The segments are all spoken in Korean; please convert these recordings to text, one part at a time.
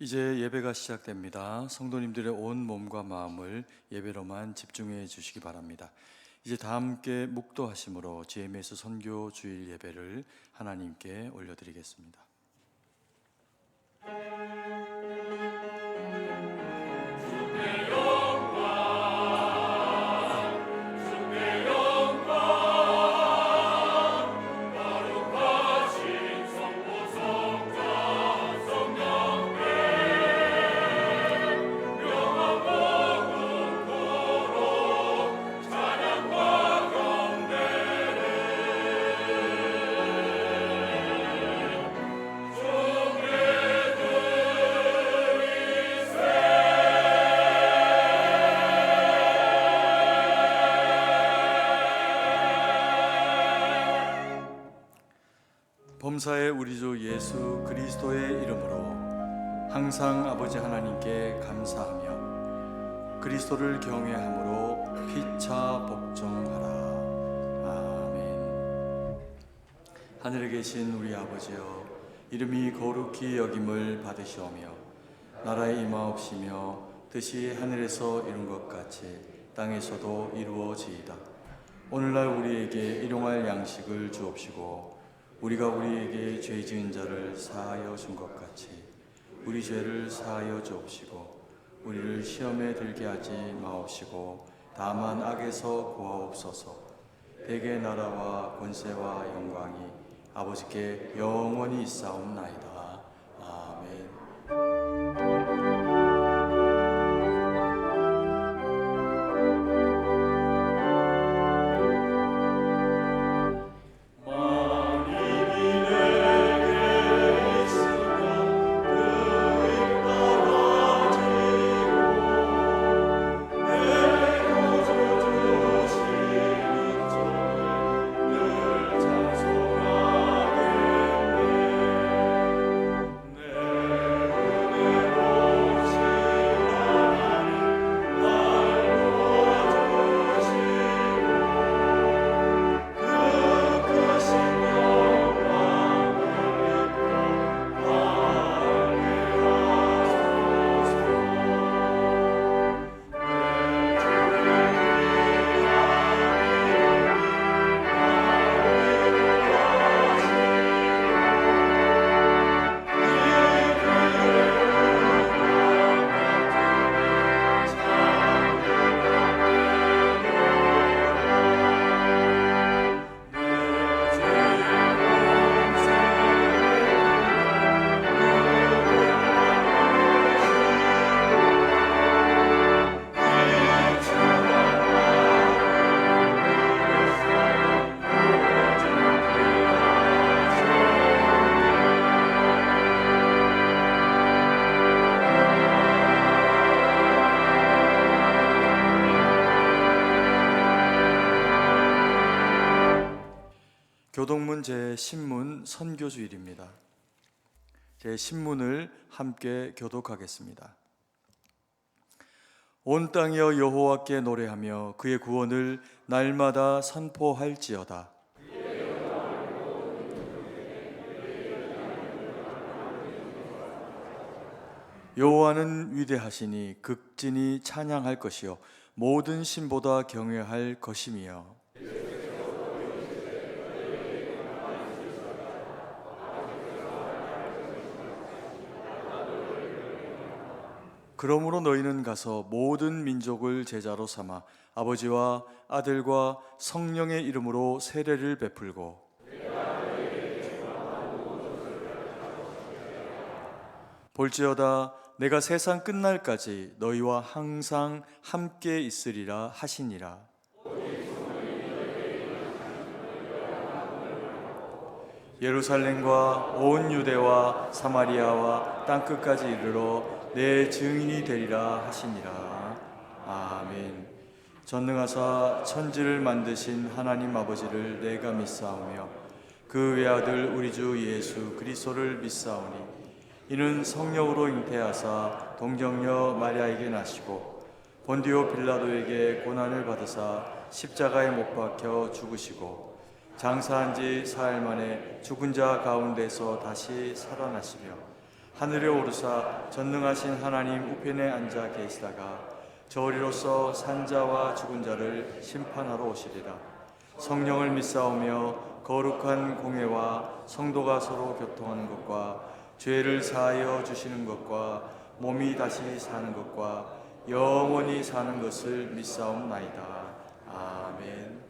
이제 예배가 시작됩니다. 성도님들의 온 몸과 마음을 예배로만 집중해 주시기 바랍니다. 이제 다 함께 묵도하심으로 GMS 선교 주일 예배를 하나님께 올려드리겠습니다. 범사의 우리 주 예수 그리스도의 이름으로 항상 아버지 하나님께 감사하며 그리스도를 경외함으로 피차 복종하라. 아멘. 하늘에 계신 우리 아버지여, 이름이 거룩히 여김을 받으시오며 나라의 임하옵시며 뜻이 하늘에서 이룬 것 같이 땅에서도 이루어지이다. 오늘날 우리에게 일용할 양식을 주옵시고 우리가 우리에게 죄 지은 자를 사하여 준 것 같이 우리 죄를 사하여 주옵시고 우리를 시험에 들게 하지 마옵시고 다만 악에서 구하옵소서. 대개 나라와 권세와 영광이 아버지께 영원히 있사옵나이다. 아멘. 교동문 제10문 선교주일입니다. 제10문을 함께 교독하겠습니다. 온 땅이여 여호와께 노래하며 그의 구원을 날마다 선포할지어다. 여호와는 위대하시니 극진히 찬양할 것이요 모든 신보다 경외할 것이며 그러므로 너희는 가서 모든 민족을 제자로 삼아 아버지와 아들과 성령의 이름으로 세례를 베풀고 볼지어다 내가 세상 끝날까지 너희와 항상 함께 있으리라 하시니라. 예루살렘과 온 유대와 사마리아와 땅끝까지 이르러 내 증인이 되리라 하시니라. 아멘. 전능하사 천지를 만드신 하나님 아버지를 내가 믿사오며 그 외아들 우리 주 예수 그리스도를 믿사오니 이는 성령으로 잉태하사 동정녀 마리아에게 나시고 본디오 빌라도에게 고난을 받으사 십자가에 못 박혀 죽으시고 장사한 지 사흘 만에 죽은 자 가운데서 다시 살아나시며 하늘에 오르사 전능하신 하나님 우편에 앉아 계시다가 저리로서 산자와 죽은 자를 심판하러 오시리라. 성령을 믿사오며 거룩한 공회와 성도가 서로 교통하는 것과 죄를 사하여 주시는 것과 몸이 다시 사는 것과 영원히 사는 것을 믿사옵나이다. 아멘.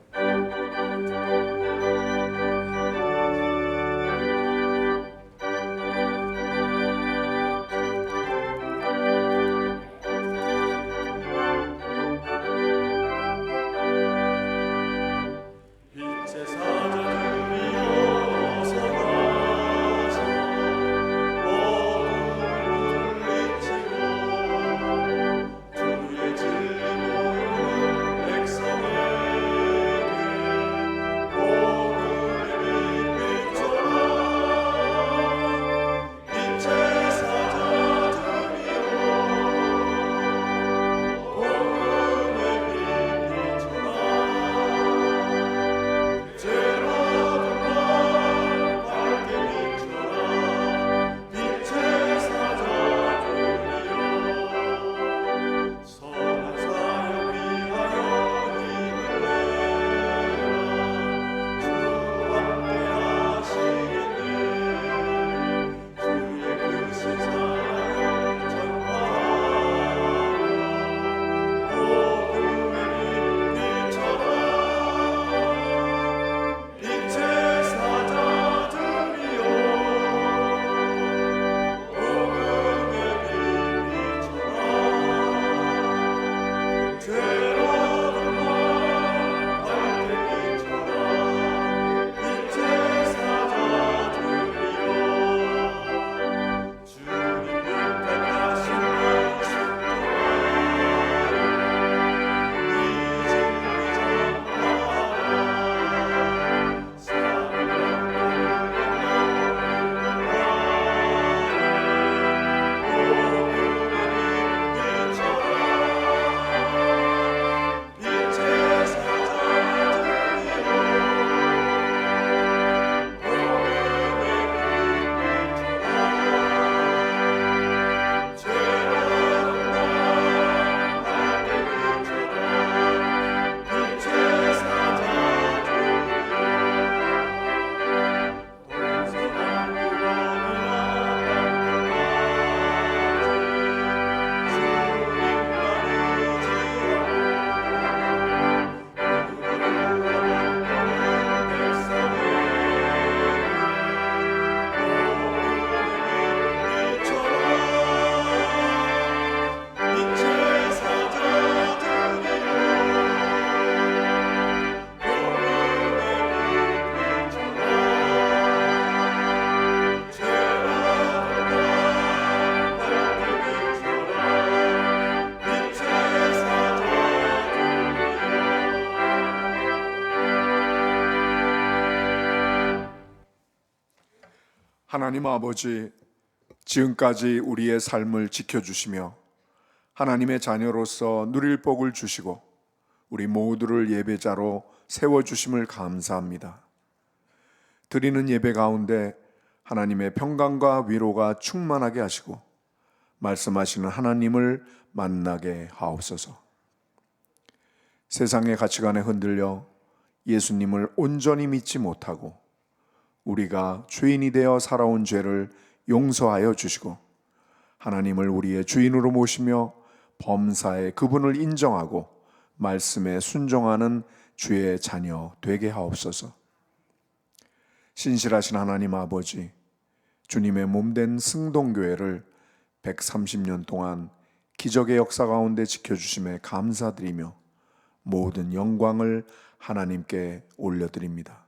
하나님 아버지, 지금까지 우리의 삶을 지켜주시며 하나님의 자녀로서 누릴 복을 주시고 우리 모두를 예배자로 세워주심을 감사합니다. 드리는 예배 가운데 하나님의 평강과 위로가 충만하게 하시고 말씀하시는 하나님을 만나게 하옵소서. 세상의 가치관에 흔들려 예수님을 온전히 믿지 못하고 우리가 죄인이 되어 살아온 죄를 용서하여 주시고 하나님을 우리의 주인으로 모시며 범사에 그분을 인정하고 말씀에 순종하는 주의 자녀 되게 하옵소서. 신실하신 하나님 아버지, 주님의 몸된 승동교회를 130년 동안 기적의 역사 가운데 지켜주심에 감사드리며 모든 영광을 하나님께 올려드립니다.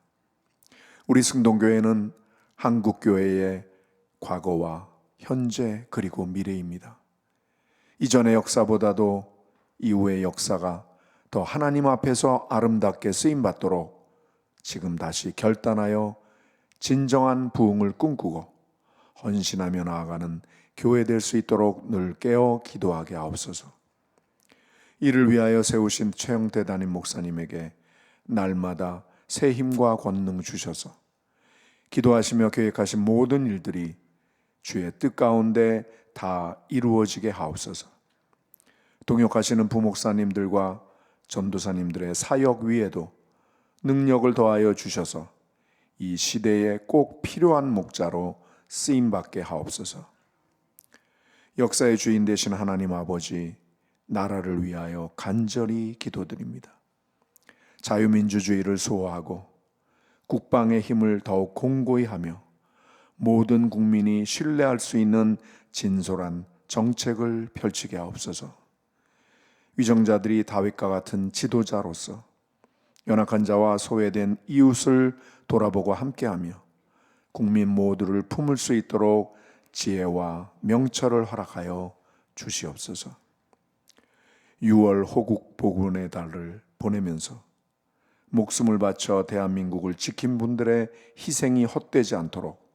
우리 승동교회는 한국교회의 과거와 현재 그리고 미래입니다. 이전의 역사보다도 이후의 역사가 더 하나님 앞에서 아름답게 쓰임받도록 지금 다시 결단하여 진정한 부흥을 꿈꾸고 헌신하며 나아가는 교회 될 수 있도록 늘 깨어 기도하게 하옵소서. 이를 위하여 세우신 최영대 담임 목사님에게 날마다 새 힘과 권능 주셔서 기도하시며 계획하신 모든 일들이 주의 뜻 가운데 다 이루어지게 하옵소서. 동역하시는 부목사님들과 전도사님들의 사역 위에도 능력을 더하여 주셔서 이 시대에 꼭 필요한 목자로 쓰임받게 하옵소서. 역사의 주인 되신 하나님 아버지, 나라를 위하여 간절히 기도드립니다. 자유민주주의를 수호하고 국방의 힘을 더욱 공고히 하며 모든 국민이 신뢰할 수 있는 진솔한 정책을 펼치게 하옵소서. 위정자들이 다윗과 같은 지도자로서 연약한 자와 소외된 이웃을 돌아보고 함께하며 국민 모두를 품을 수 있도록 지혜와 명철을 허락하여 주시옵소서. 6월 호국 복원의 달을 보내면서 목숨을 바쳐 대한민국을 지킨 분들의 희생이 헛되지 않도록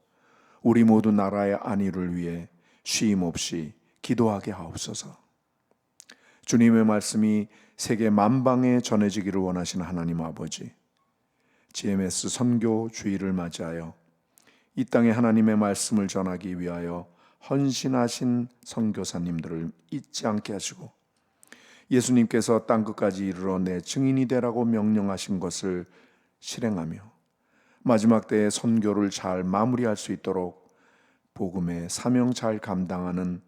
우리 모두 나라의 안위를 위해 쉼 없이 기도하게 하옵소서. 주님의 말씀이 세계 만방에 전해지기를 원하시는 하나님 아버지, GMS 선교 주일을 맞이하여 이 땅에 하나님의 말씀을 전하기 위하여 헌신하신 선교사님들을 잊지 않게 하시고 예수님께서 땅끝까지 이르러 내 증인이 되라고 명령하신 것을 실행하며 마지막 때에 선교를 잘 마무리할 수 있도록 복음의 사명 잘 감당하는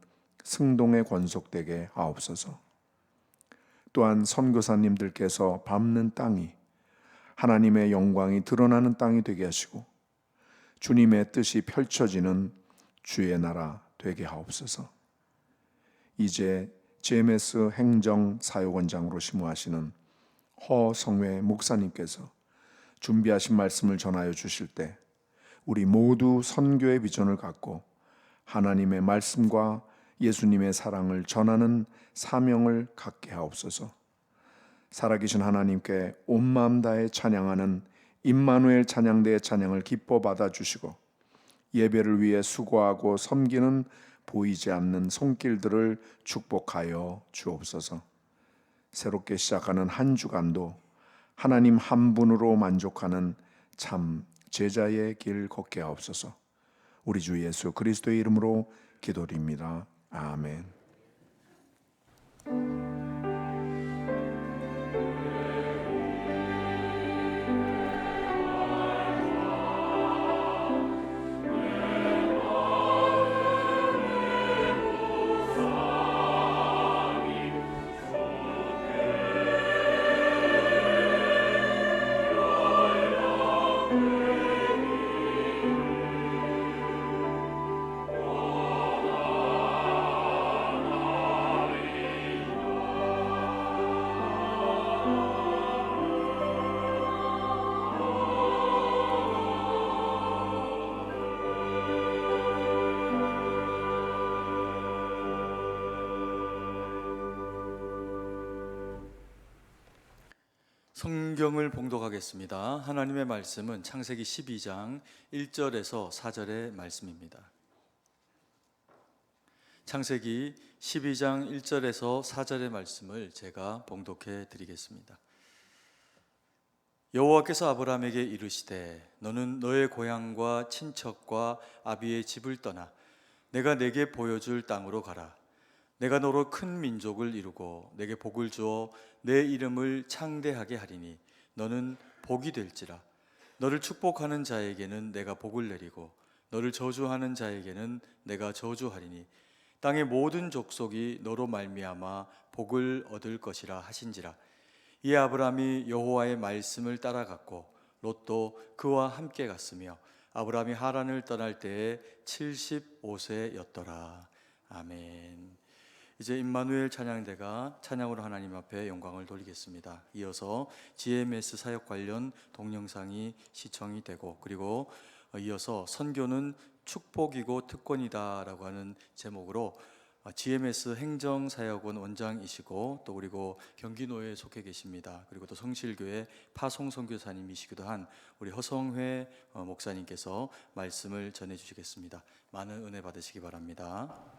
승동에 권속되게 하옵소서. 또한 선교사님들께서 밟는 땅이 하나님의 영광이 드러나는 땅이 되게 하시고 주님의 뜻이 펼쳐지는 주의 나라 되게 하옵소서. 이제 GMS 행정사역원장으로 심우하시는 허성회 목사님께서 준비하신 말씀을 전하여 주실 때 우리 모두 선교의 비전을 갖고 하나님의 말씀과 예수님의 사랑을 전하는 사명을 갖게 하옵소서. 살아계신 하나님께 온 마음 다해 찬양하는 임마누엘 찬양대의 찬양을 기뻐 받아주시고 예배를 위해 수고하고 섬기는 보이지 않는 손길들을 축복하여 주옵소서. 새롭게 시작하는 한 주간도 하나님 한 분으로 만족하는 참 제자의 길 걷게 하옵소서. 우리 주 예수 그리스도의 이름으로 기도드립니다. 아멘. 성경을 봉독하겠습니다. 하나님의 말씀은 창세기 12장 1절에서 4절의 말씀입니다. 창세기 12장 1절에서 4절의 말씀을 제가 봉독해 드리겠습니다. 여호와께서 아브라함에게 이르시되 너는 너의 고향과 친척과 아비의 집을 떠나 내가 내게 보여줄 땅으로 가라. 내가 너로 큰 민족을 이루고 내게 복을 주어 내 이름을 창대하게 하리니 너는 복이 될지라. 너를 축복하는 자에게는 내가 복을 내리고 너를 저주하는 자에게는 내가 저주하리니 땅의 모든 족속이 너로 말미암아 복을 얻을 것이라 하신지라. 이에 아브라함이 여호와의 말씀을 따라갔고 롯도 그와 함께 갔으며 아브라함이 하란을 떠날 때에 75세였더라. 아멘. 이제 임마누엘 찬양대가 찬양으로 하나님 앞에 영광을 돌리겠습니다. 이어서 GMS 사역 관련 동영상이 시청이 되고 그리고 이어서 선교는 축복이고 특권이다라고 하는 제목으로 GMS 행정사역원 원장이시고 또 그리고 경기노회에 속해 계십니다. 그리고 또 성실교회 파송 선교사님이시기도 한 우리 허성회 목사님께서 말씀을 전해 주시겠습니다. 많은 은혜 받으시기 바랍니다.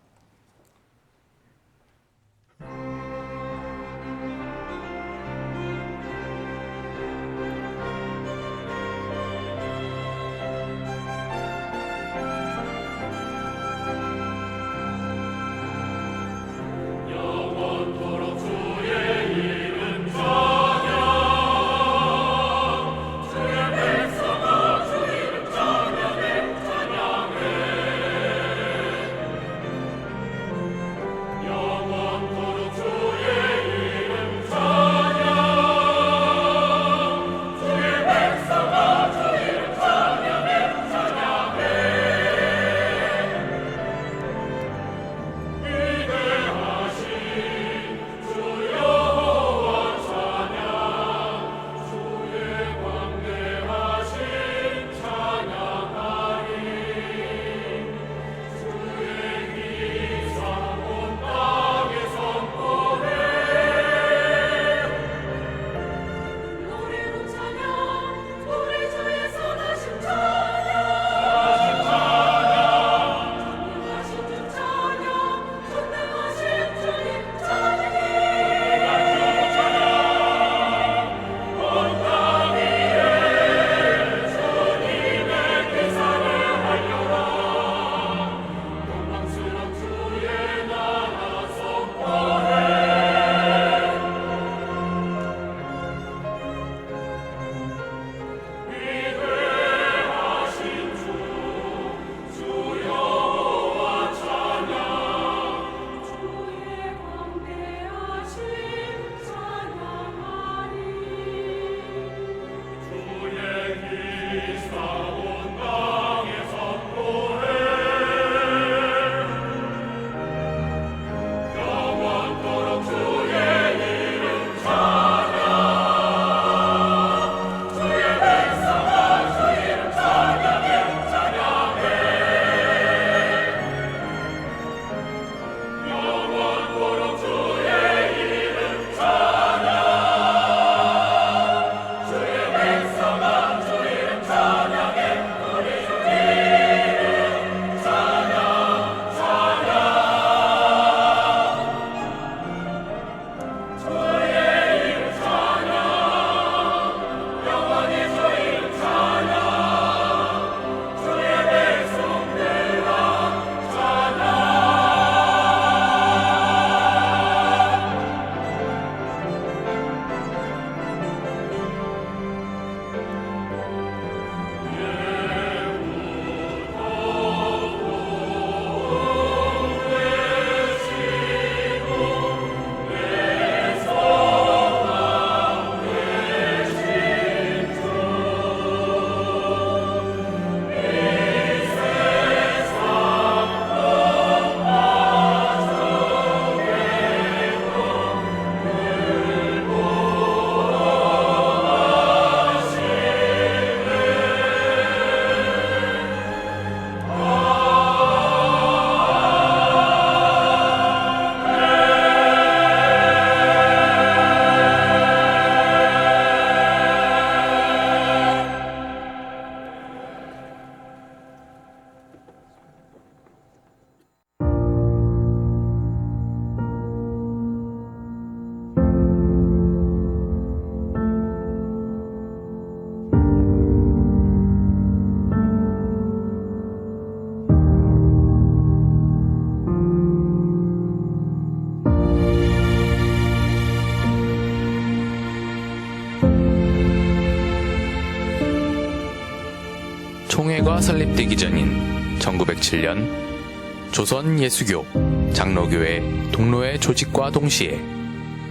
총회가 설립되기 전인 1907년 조선 예수교 장로교회 동로회 조직과 동시에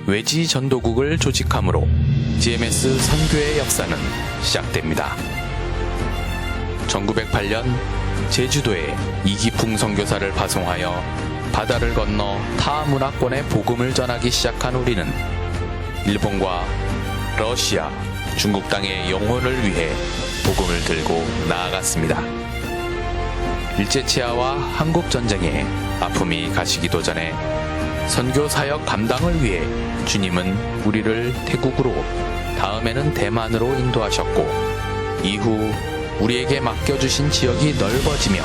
외지 전도국을 조직함으로 GMS 선교의 역사는 시작됩니다. 1908년 제주도에 이기풍 선교사를 파송하여 바다를 건너 타 문화권에 복음을 전하기 시작한 우리는 일본과 러시아, 중국 땅의 영혼을 위해 복음을 들고 나아갔습니다. 일제치하와 한국전쟁에 아픔이 가시기도 전에 선교 사역 감당을 위해 주님은 우리를 태국으로, 다음에는 대만으로 인도하셨고, 이후 우리에게 맡겨주신 지역이 넓어지며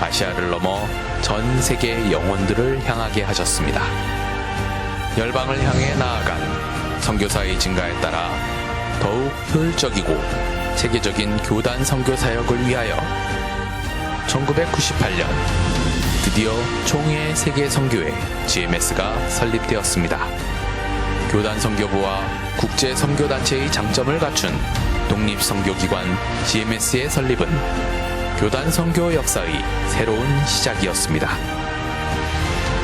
아시아를 넘어 전 세계 영혼들을 향하게 하셨습니다. 열방을 향해 나아간 선교사의 증가에 따라 더욱 효율적이고 체계적인 교단 선교 사역을 위하여 1998년 드디어 총회 세계 선교회 GMS가 설립되었습니다. 교단 선교부와 국제 선교 단체의 장점을 갖춘 독립 선교기관 GMS의 설립은 교단 선교 역사의 새로운 시작이었습니다.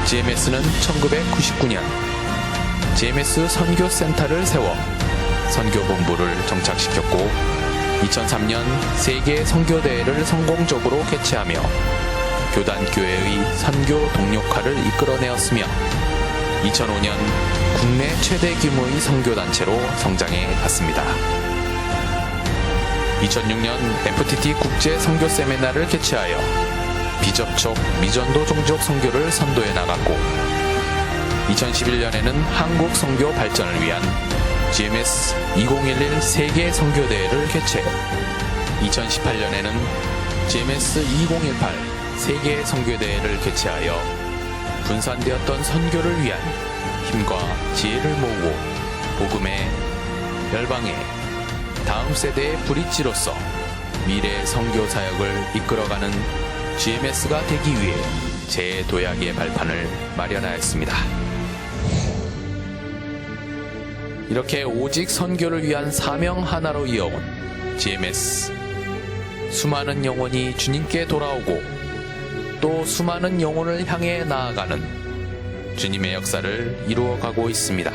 GMS는 1999년 GMS 선교센터를 세워 선교본부를 정착시켰고 2003년 세계 선교대회를 성공적으로 개최하며 교단교회의 선교 동력화를 이끌어내었으며 2005년 국내 최대 규모의 선교단체로 성장해 갔습니다. 2006년 FTT 국제 선교 세미나를 개최하여 비접촉 미전도 종족 선교를 선도해 나갔고 2011년에는 한국 선교 발전을 위한 GMS 2011 세계 선교대회를 개최 2018년에는 GMS 2018 세계 선교대회를 개최하여 분산되었던 선교를 위한 힘과 지혜를 모으고 복음의 열방의 다음 세대의 브릿지로서 미래 선교 사역을 이끌어가는 GMS가 되기 위해 재도약의 발판을 마련하였습니다. 이렇게 오직 선교를 위한 사명 하나로 이어온 GMS. 수많은 영혼이 주님께 돌아오고 또 수많은 영혼을 향해 나아가는 주님의 역사를 이루어가고 있습니다.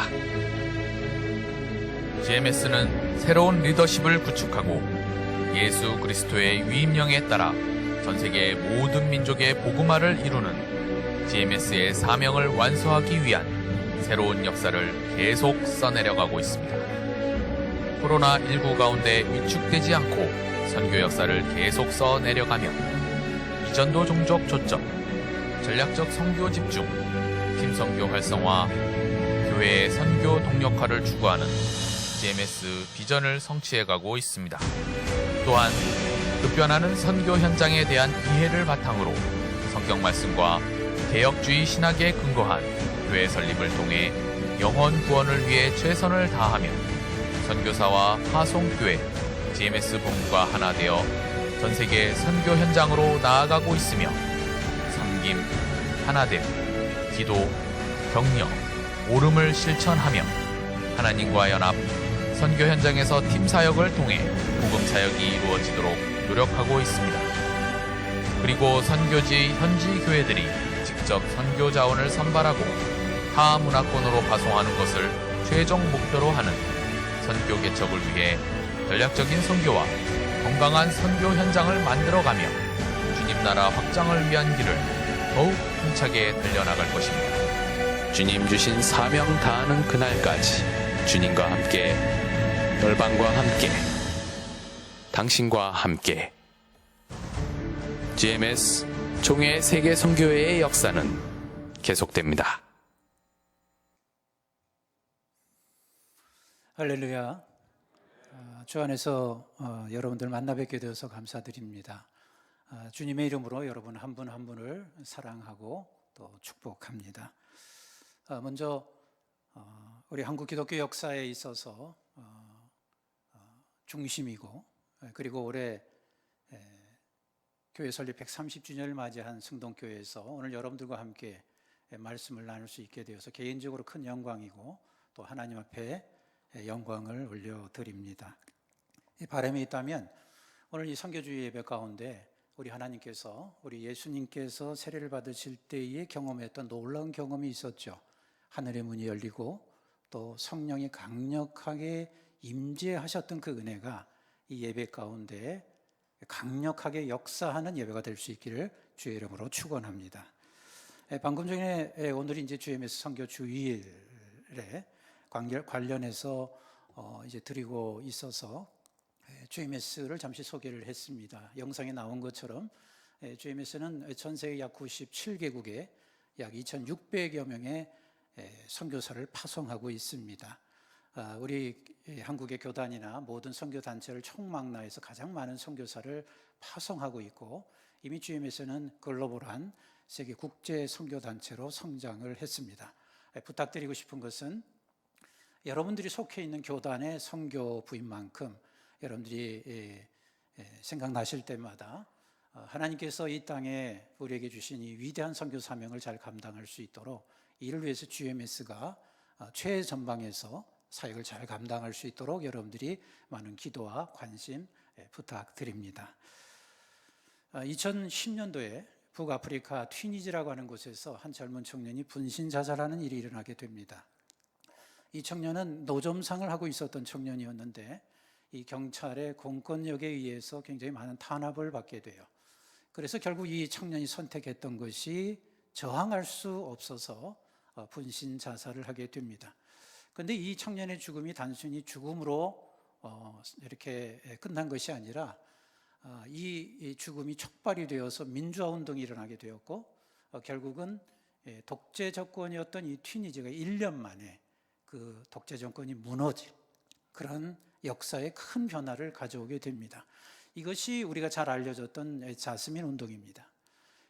GMS는 새로운 리더십을 구축하고 예수 그리스도의 위임령에 따라 전 세계 모든 민족의 복음화를 이루는 GMS의 사명을 완수하기 위한 새로운 역사를 계속 써내려가고 있습니다. 코로나19 가운데 위축되지 않고 선교 역사를 계속 써내려가며 이전도 종족 초점, 전략적 선교 집중, 팀 선교 활성화, 교회의 선교 동력화를 추구하는 GMS 비전을 성취해가고 있습니다. 또한 급변하는 선교 현장에 대한 이해를 바탕으로 성경 말씀과 개혁주의 신학에 근거한 교회 설립을 통해 영혼 구원을 위해 최선을 다하며 선교사와 파송교회, GMS 본부가 하나 되어 전 세계 선교 현장으로 나아가고 있으며 섬김, 하나됨, 기도, 격려, 오름을 실천하며 하나님과 연합, 선교 현장에서 팀 사역을 통해 복음 사역이 이루어지도록 노력하고 있습니다. 그리고 선교지 현지 교회들이 직접 선교 자원을 선발하고 타 문화권으로 파송하는 것을 최종 목표로 하는 선교 개척을 위해 전략적인 선교와 건강한 선교 현장을 만들어가며 주님 나라 확장을 위한 길을 더욱 힘차게 달려나갈 것입니다. 주님 주신 사명 다하는 그날까지 주님과 함께, 열방과 함께, 당신과 함께. GMS 총회 세계 선교회의 역사는 계속됩니다. 할렐루야. 주 안에서 여러분들 만나 뵙게 되어서 감사드립니다. 주님의 이름으로 여러분 한 분 한 분을 사랑하고 또 축복합니다. 먼저 우리 한국 기독교 역사에 있어서 중심이고, 그리고 올해 교회 설립 130주년을 맞이한 승동교회에서 오늘 여러분들과 함께 말씀을 나눌 수 있게 되어서 개인적으로 큰 영광이고 또 하나님 앞에 영광을 올려드립니다. 이 바람이 있다면 오늘 이 선교주의 예배 가운데 우리 하나님께서, 우리 예수님께서 세례를 받으실 때에 경험했던 놀라운 경험이 있었죠. 하늘의 문이 열리고 또 성령이 강력하게 임재하셨던 그 은혜가 이 예배 가운데 강력하게 역사하는 예배가 될 수 있기를 주의 이름으로 축원합니다. 방금 전에 오늘이 이제 GMS 선교 주일에 관련해서 이제 드리고 있어서 GMS를 잠시 소개를 했습니다. 영상에 나온 것처럼 GMS는 전 세계 약 97개국에 약 2,600여 명의 선교사를 파송하고 있습니다. 우리 한국의 교단이나 모든 선교단체를 총망라해서 가장 많은 선교사를 파송하고 있고, 이미 GMS는 글로벌한 세계 국제 선교단체로 성장을 했습니다. 부탁드리고 싶은 것은 여러분들이 속해 있는 교단의 선교부인 만큼 여러분들이 생각나실 때마다 하나님께서 이 땅에 우리에게 주신 이 위대한 선교 사명을 잘 감당할 수 있도록, 이를 위해서 GMS가 최전방에서 사역을 잘 감당할 수 있도록 여러분들이 많은 기도와 관심 부탁드립니다. 2010년도에 북아프리카 튀니지라고 하는 곳에서 한 젊은 청년이 분신 자살하는 일이 일어나게 됩니다. 이 청년은 노점상을 하고 있었던 청년이었는데 이 경찰의 공권력에 의해서 굉장히 많은 탄압을 받게 돼요. 그래서 결국 이 청년이 선택했던 것이 저항할 수 없어서 분신 자살을 하게 됩니다. 그런데 이 청년의 죽음이 단순히 죽음으로 이렇게 끝난 것이 아니라 이 죽음이 촉발이 되어서 민주화 운동이 일어나게 되었고, 결국은 독재 정권이었던 이 튀니지가 1년 만에 그 독재 정권이 무너진 그런 역사의 큰 변화를 가져오게 됩니다. 이것이 우리가 잘 알려졌던 자스민 운동입니다.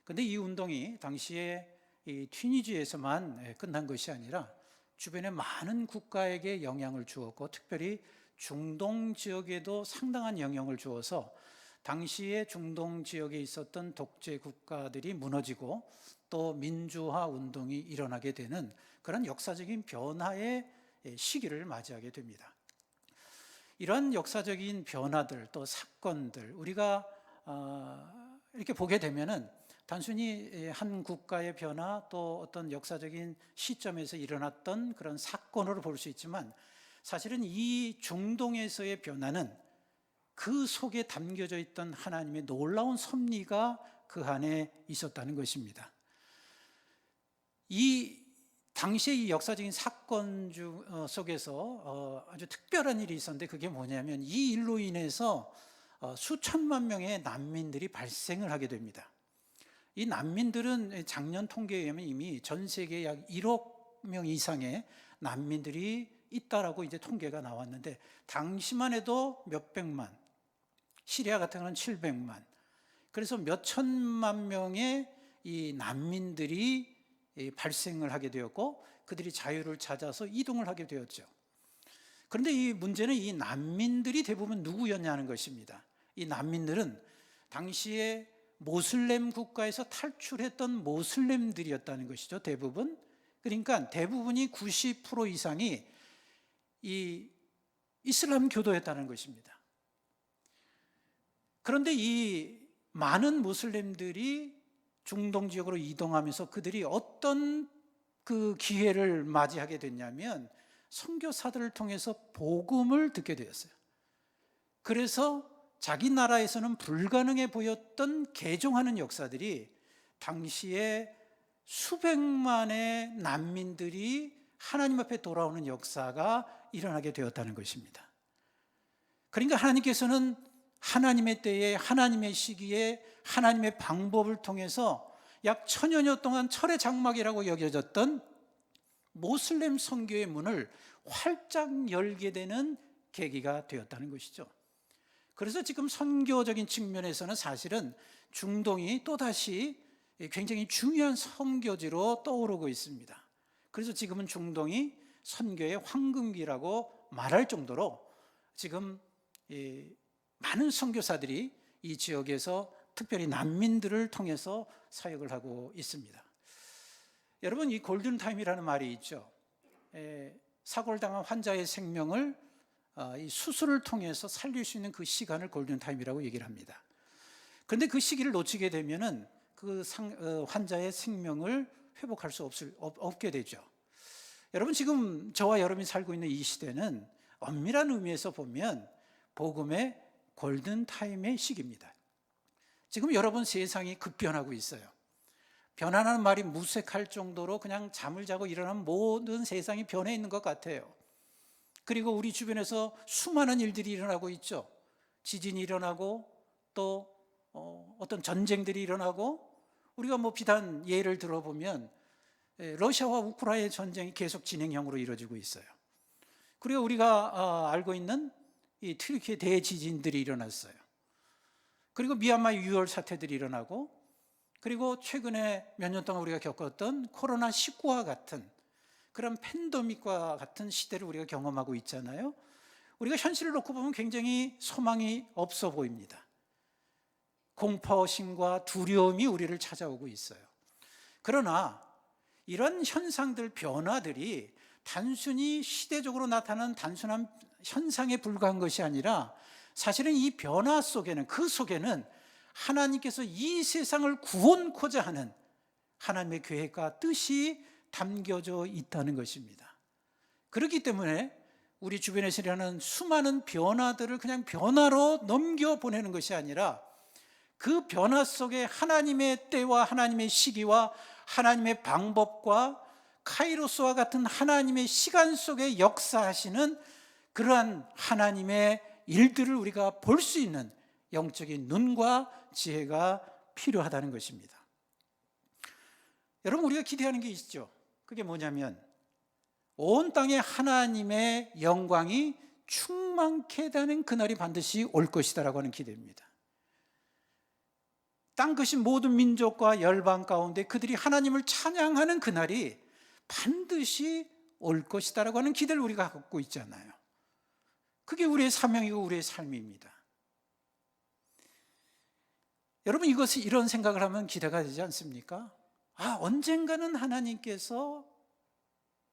그런데 이 운동이 당시에 이 튀니지에서만 끝난 것이 아니라 주변의 많은 국가에게 영향을 주었고, 특별히 중동 지역에도 상당한 영향을 주어서 당시에 중동 지역에 있었던 독재 국가들이 무너지고 또 민주화 운동이 일어나게 되는 그런 역사적인 변화의 시기를 맞이하게 됩니다. 이런 역사적인 변화들, 또 사건들, 우리가 이렇게 보게 되면은 단순히 한 국가의 변화, 또 어떤 역사적인 시점에서 일어났던 그런 사건으로 볼 수 있지만, 사실은 이 중동에서의 변화는 그 속에 담겨져 있던 하나님의 놀라운 섭리가 그 안에 있었다는 것입니다. 이 당시의 이 역사적인 사건 속에서 아주 특별한 일이 있었는데, 그게 뭐냐면 이 일로 인해서 수천만 명의 난민들이 발생을 하게 됩니다. 이 난민들은 작년 통계에 의하면 이미 전 세계에 약 1억 명 이상의 난민들이 있다라고 이제 통계가 나왔는데, 당시만 해도 몇백만, 시리아 같은 경우는 700만, 그래서 몇 천만 명의 이 난민들이 발생을 하게 되었고, 그들이 자유를 찾아서 이동을 하게 되었죠. 그런데 이 문제는 이 난민들이 대부분 누구였냐는 것입니다. 이 난민들은 당시에 모슬렘 국가에서 탈출했던 모슬렘들이었다는 것이죠, 대부분. 그러니까 대부분이 90% 이상이 이 이슬람 교도였다는 것입니다. 그런데 이 많은 모슬렘들이 중동 지역으로 이동하면서 그들이 어떤 그 기회를 맞이하게 됐냐면 선교사들을 통해서 복음을 듣게 되었어요. 그래서 자기 나라에서는 불가능해 보였던 개종하는 역사들이 당시에 수백만의 난민들이 하나님 앞에 돌아오는 역사가 일어나게 되었다는 것입니다. 그러니까 하나님께서는 하나님의 때에, 하나님의 시기에, 하나님의 방법을 통해서 약 1000여 년 동안 철의 장막이라고 여겨졌던 모슬렘 선교의 문을 활짝 열게 되는 계기가 되었다는 것이죠. 그래서 지금 선교적인 측면에서는 사실은 중동이 또다시 굉장히 중요한 선교지로 떠오르고 있습니다. 그래서 지금은 중동이 선교의 황금기라고 말할 정도로 지금 많은 선교사들이 이 지역에서 특별히 난민들을 통해서 사역을 하고 있습니다. 여러분, 이 골든타임이라는 말이 있죠. 사고를 당한 환자의 생명을 이 수술을 통해서 살릴 수 있는 그 시간을 골든타임이라고 얘기를 합니다. 그런데 그 시기를 놓치게 되면은 환자의 생명을 회복할 수 없게 되죠. 여러분, 지금 저와 여러분이 살고 있는 이 시대는 엄밀한 의미에서 보면 복음의 골든타임의 시기입니다. 지금 여러분, 세상이 급변하고 있어요. 변화라는 말이 무색할 정도로 그냥 잠을 자고 일어나면 모든 세상이 변해 있는 것 같아요. 그리고 우리 주변에서 수많은 일들이 일어나고 있죠. 지진이 일어나고 또 어떤 전쟁들이 일어나고, 우리가 비단 예를 들어보면 러시아와 우크라이나의 전쟁이 계속 진행형으로 이루어지고 있어요. 그리고 우리가 알고 있는 이 튀르키예 대지진들이 일어났어요. 그리고 미얀마 유혈 사태들이 일어나고, 그리고 최근에 몇 년 동안 우리가 겪었던 코로나19와 같은 그런 팬데믹과 같은 시대를 우리가 경험하고 있잖아요. 우리가 현실을 놓고 보면 굉장히 소망이 없어 보입니다. 공포심과 두려움이 우리를 찾아오고 있어요. 그러나 이런 현상들, 변화들이 단순히 시대적으로 나타나는 단순한 현상에 불과한 것이 아니라, 사실은 이 변화 속에는, 그 속에는 하나님께서 이 세상을 구원코자 하는 하나님의 계획과 뜻이 담겨져 있다는 것입니다. 그렇기 때문에 우리 주변에서 일어나는 수많은 변화들을 그냥 변화로 넘겨보내는 것이 아니라, 그 변화 속에 하나님의 때와 하나님의 시기와 하나님의 방법과 카이로스와 같은 하나님의 시간 속에 역사하시는 그러한 하나님의 일들을 우리가 볼 수 있는 영적인 눈과 지혜가 필요하다는 것입니다. 여러분, 우리가 기대하는 게 있죠. 그게 뭐냐면, 온 땅에 하나님의 영광이 충만케 되는 그날이 반드시 올 것이다라고 하는 기대입니다. 땅 끝인 모든 민족과 열방 가운데 그들이 하나님을 찬양하는 그날이 반드시 올 것이다라고 하는 기대를 우리가 갖고 있잖아요. 그게 우리의 사명이고 우리의 삶입니다. 여러분, 이런 생각을 하면 기대가 되지 않습니까? 언젠가는 하나님께서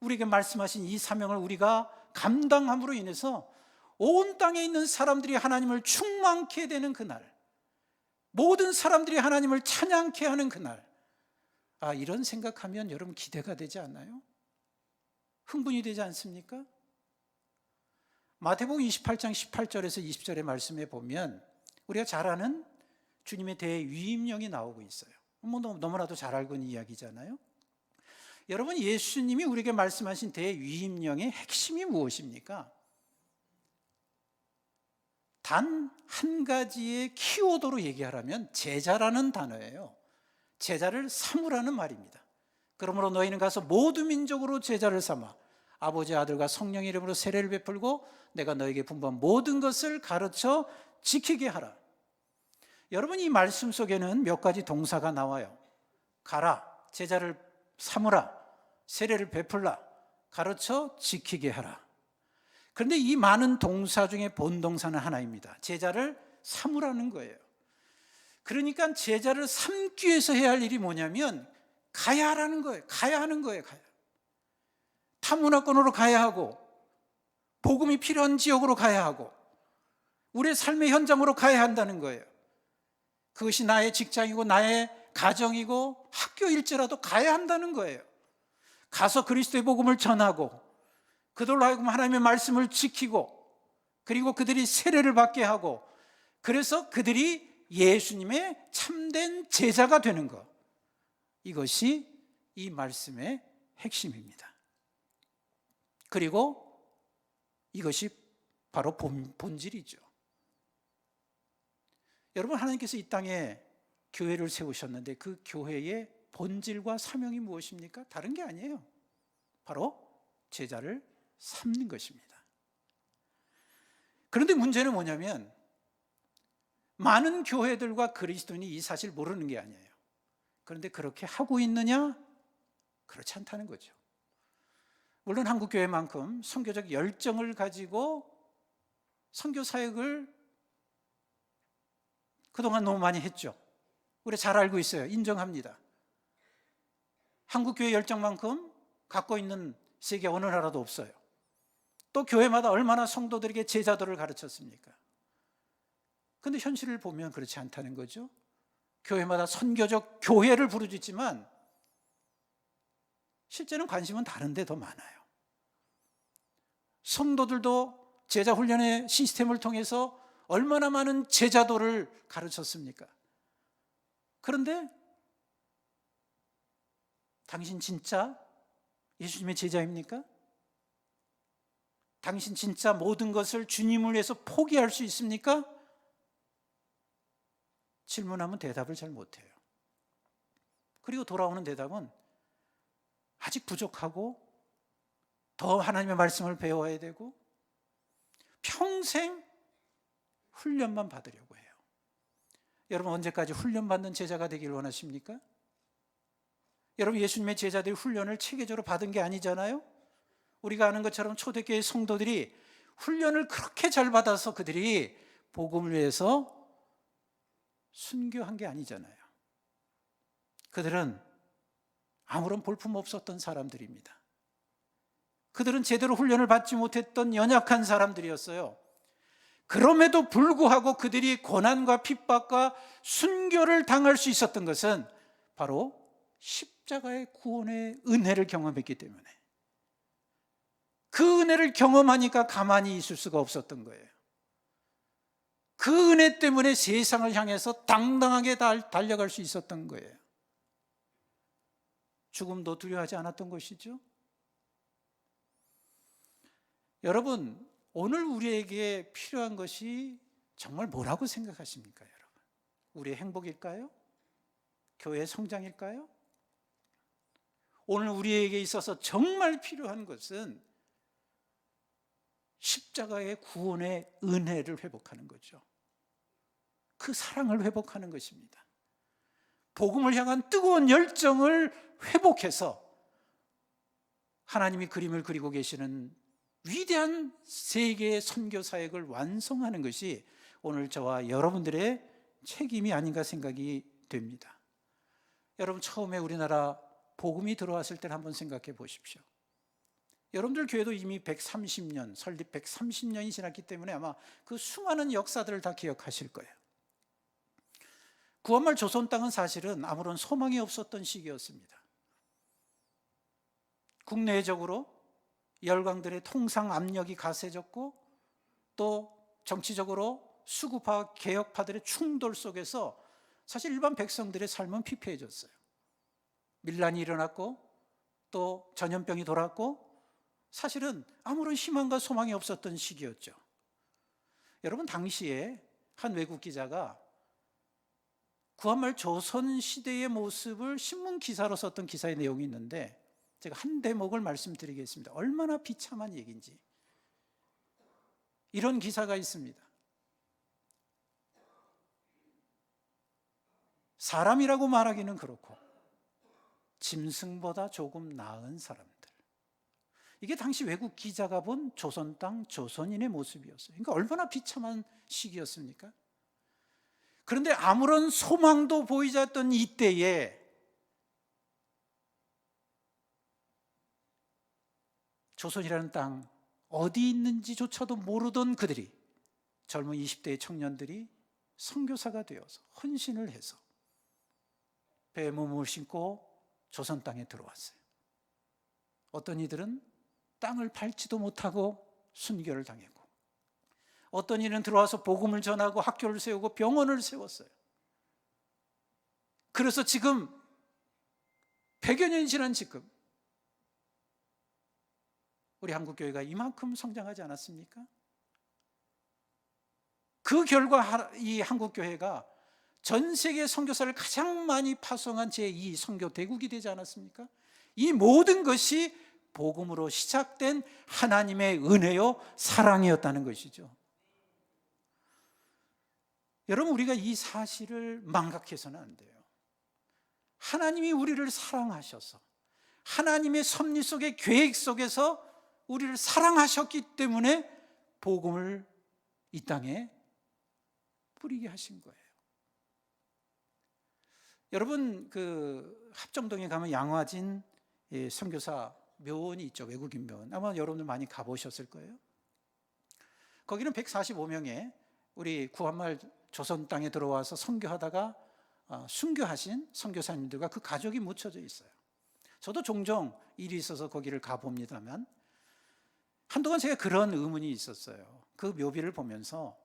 우리에게 말씀하신 이 사명을 우리가 감당함으로 인해서 온 땅에 있는 사람들이 하나님을 충만케 되는 그날, 모든 사람들이 하나님을 찬양케 하는 그날, 이런 생각하면 여러분 기대가 되지 않나요? 흥분이 되지 않습니까? 마태복음 28장 18절에서 20절의 말씀에 보면 우리가 잘 아는 주님의 대위임령이 나오고 있어요. 너무나도 잘 알고 있는 이야기잖아요. 여러분, 예수님이 우리에게 말씀하신 대위임령의 핵심이 무엇입니까? 단 한 가지의 키워드로 얘기하라면 제자라는 단어예요. 제자를 삼으라는 말입니다. 그러므로 너희는 가서 모든 민족으로 제자를 삼아 아버지, 아들과 성령의 이름으로 세례를 베풀고 내가 너에게 분부한 모든 것을 가르쳐 지키게 하라. 여러분, 이 말씀 속에는 몇 가지 동사가 나와요. 가라, 제자를 삼으라, 세례를 베풀라, 가르쳐 지키게 하라. 그런데 이 많은 동사 중에 본동사는 하나입니다. 제자를 삼으라는 거예요. 그러니까 제자를 삼기 위해서 해야 할 일이 뭐냐면 가야 하라는 거예요. 가야 하는 거예요. 타문화권으로 가야 하고, 복음이 필요한 지역으로 가야 하고, 우리의 삶의 현장으로 가야 한다는 거예요. 그것이 나의 직장이고 나의 가정이고 학교일지라도 가야 한다는 거예요. 가서 그리스도의 복음을 전하고, 그들로 하여금 하나님의 말씀을 지키고, 그리고 그들이 세례를 받게 하고, 그래서 그들이 예수님의 참된 제자가 되는 것, 이것이 이 말씀의 핵심입니다. 그리고 이것이 바로 본질이죠. 여러분, 하나님께서 이 땅에 교회를 세우셨는데 그 교회의 본질과 사명이 무엇입니까? 다른 게 아니에요. 바로 제자를 삼는 것입니다. 그런데 문제는 뭐냐면, 많은 교회들과 그리스도인이 이 사실 모르는 게 아니에요. 그런데 그렇게 하고 있느냐? 그렇지 않다는 거죠. 물론 한국교회만큼 선교적 열정을 가지고 선교 사역을 그동안 너무 많이 했죠. 우리 잘 알고 있어요. 인정합니다. 한국교회 열정만큼 갖고 있는 세계 어느 나라도 없어요. 또 교회마다 얼마나 성도들에게 제자도를 가르쳤습니까? 근데 현실을 보면 그렇지 않다는 거죠. 교회마다 선교적 교회를 부르짖지만 실제는 관심은 다른 데 더 많아요. 성도들도 제자 훈련의 시스템을 통해서 얼마나 많은 제자도를 가르쳤습니까? 그런데 당신 진짜 예수님의 제자입니까? 당신 진짜 모든 것을 주님을 위해서 포기할 수 있습니까? 질문하면 대답을 잘 못해요. 그리고 돌아오는 대답은 아직 부족하고 더 하나님의 말씀을 배워야 되고 평생 훈련만 받으려고 해요. 여러분, 언제까지 훈련받는 제자가 되길 원하십니까? 여러분, 예수님의 제자들이 훈련을 체계적으로 받은 게 아니잖아요. 우리가 아는 것처럼 초대교회 성도들이 훈련을 그렇게 잘 받아서 그들이 복음을 위해서 순교한 게 아니잖아요. 그들은 아무런 볼품 없었던 사람들입니다. 그들은 제대로 훈련을 받지 못했던 연약한 사람들이었어요. 그럼에도 불구하고 그들이 고난과 핍박과 순교를 당할 수 있었던 것은 바로 십자가의 구원의 은혜를 경험했기 때문에, 그 은혜를 경험하니까 가만히 있을 수가 없었던 거예요. 그 은혜 때문에 세상을 향해서 당당하게 달려갈 수 있었던 거예요. 죽음도 두려워하지 않았던 것이죠. 여러분, 오늘 우리에게 필요한 것이 정말 뭐라고 생각하십니까, 여러분? 우리의 행복일까요? 교회의 성장일까요? 오늘 우리에게 있어서 정말 필요한 것은 십자가의 구원의 은혜를 회복하는 거죠. 그 사랑을 회복하는 것입니다. 복음을 향한 뜨거운 열정을 회복해서 하나님이 그림을 그리고 계시는 위대한 세계의 선교 사역을 완성하는 것이 오늘 저와 여러분들의 책임이 아닌가 생각이 됩니다. 여러분, 처음에 우리나라 복음이 들어왔을 때를 한번 생각해 보십시오. 여러분들 교회도 이미 130년, 설립 130년이 지났기 때문에 아마 그 수많은 역사들을 다 기억하실 거예요. 구한말 조선 땅은 사실은 아무런 소망이 없었던 시기였습니다. 국내적으로 열강들의 통상 압력이 가세졌고, 또 정치적으로 수구파 개혁파들의 충돌 속에서 사실 일반 백성들의 삶은 피폐해졌어요. 밀란이 일어났고 또 전염병이 돌았고, 사실은 아무런 희망과 소망이 없었던 시기였죠. 여러분, 당시에 한 외국 기자가 구한말 조선 시대의 모습을 신문 기사로 썼던 기사의 내용이 있는데, 제가 한 대목을 말씀드리겠습니다. 얼마나 비참한 얘기인지. 이런 기사가 있습니다. 사람이라고 말하기는 그렇고 짐승보다 조금 나은 사람들. 이게 당시 외국 기자가 본 조선 땅 조선인의 모습이었어요. 그러니까 얼마나 비참한 시기였습니까? 그런데 아무런 소망도 보이지 않던 이때에 조선이라는 땅 어디 있는지조차도 모르던 그들이, 젊은 20대의 청년들이 선교사가 되어서 헌신을 해서 배에 몸을 싣고 조선 땅에 들어왔어요. 어떤 이들은 땅을 밟지도 못하고 순교를 당했고, 어떤 이는 들어와서 복음을 전하고 학교를 세우고 병원을 세웠어요. 그래서 지금 100여 년이 지난 지금 우리 한국교회가 이만큼 성장하지 않았습니까? 그 결과 이 한국교회가 전 세계 선교사를 가장 많이 파송한 제2 선교 대국이 되지 않았습니까? 이 모든 것이 복음으로 시작된 하나님의 은혜요 사랑이었다는 것이죠. 여러분, 우리가 이 사실을 망각해서는 안 돼요. 하나님이 우리를 사랑하셔서 하나님의 섭리 속의 계획 속에서 우리를 사랑하셨기 때문에 복음을 이 땅에 뿌리게 하신 거예요. 여러분, 그 합정동에 가면 양화진 선교사 묘원이 있죠. 외국인 묘원. 아마 여러분들 많이 가보셨을 거예요. 거기는 145명의 우리 구한말 조선 땅에 들어와서 선교하다가 순교하신 선교사님들과 그 가족이 묻혀져 있어요. 저도 종종 일이 있어서 거기를 가봅니다만 한동안 제가 그런 의문이 있었어요. 그 묘비를 보면서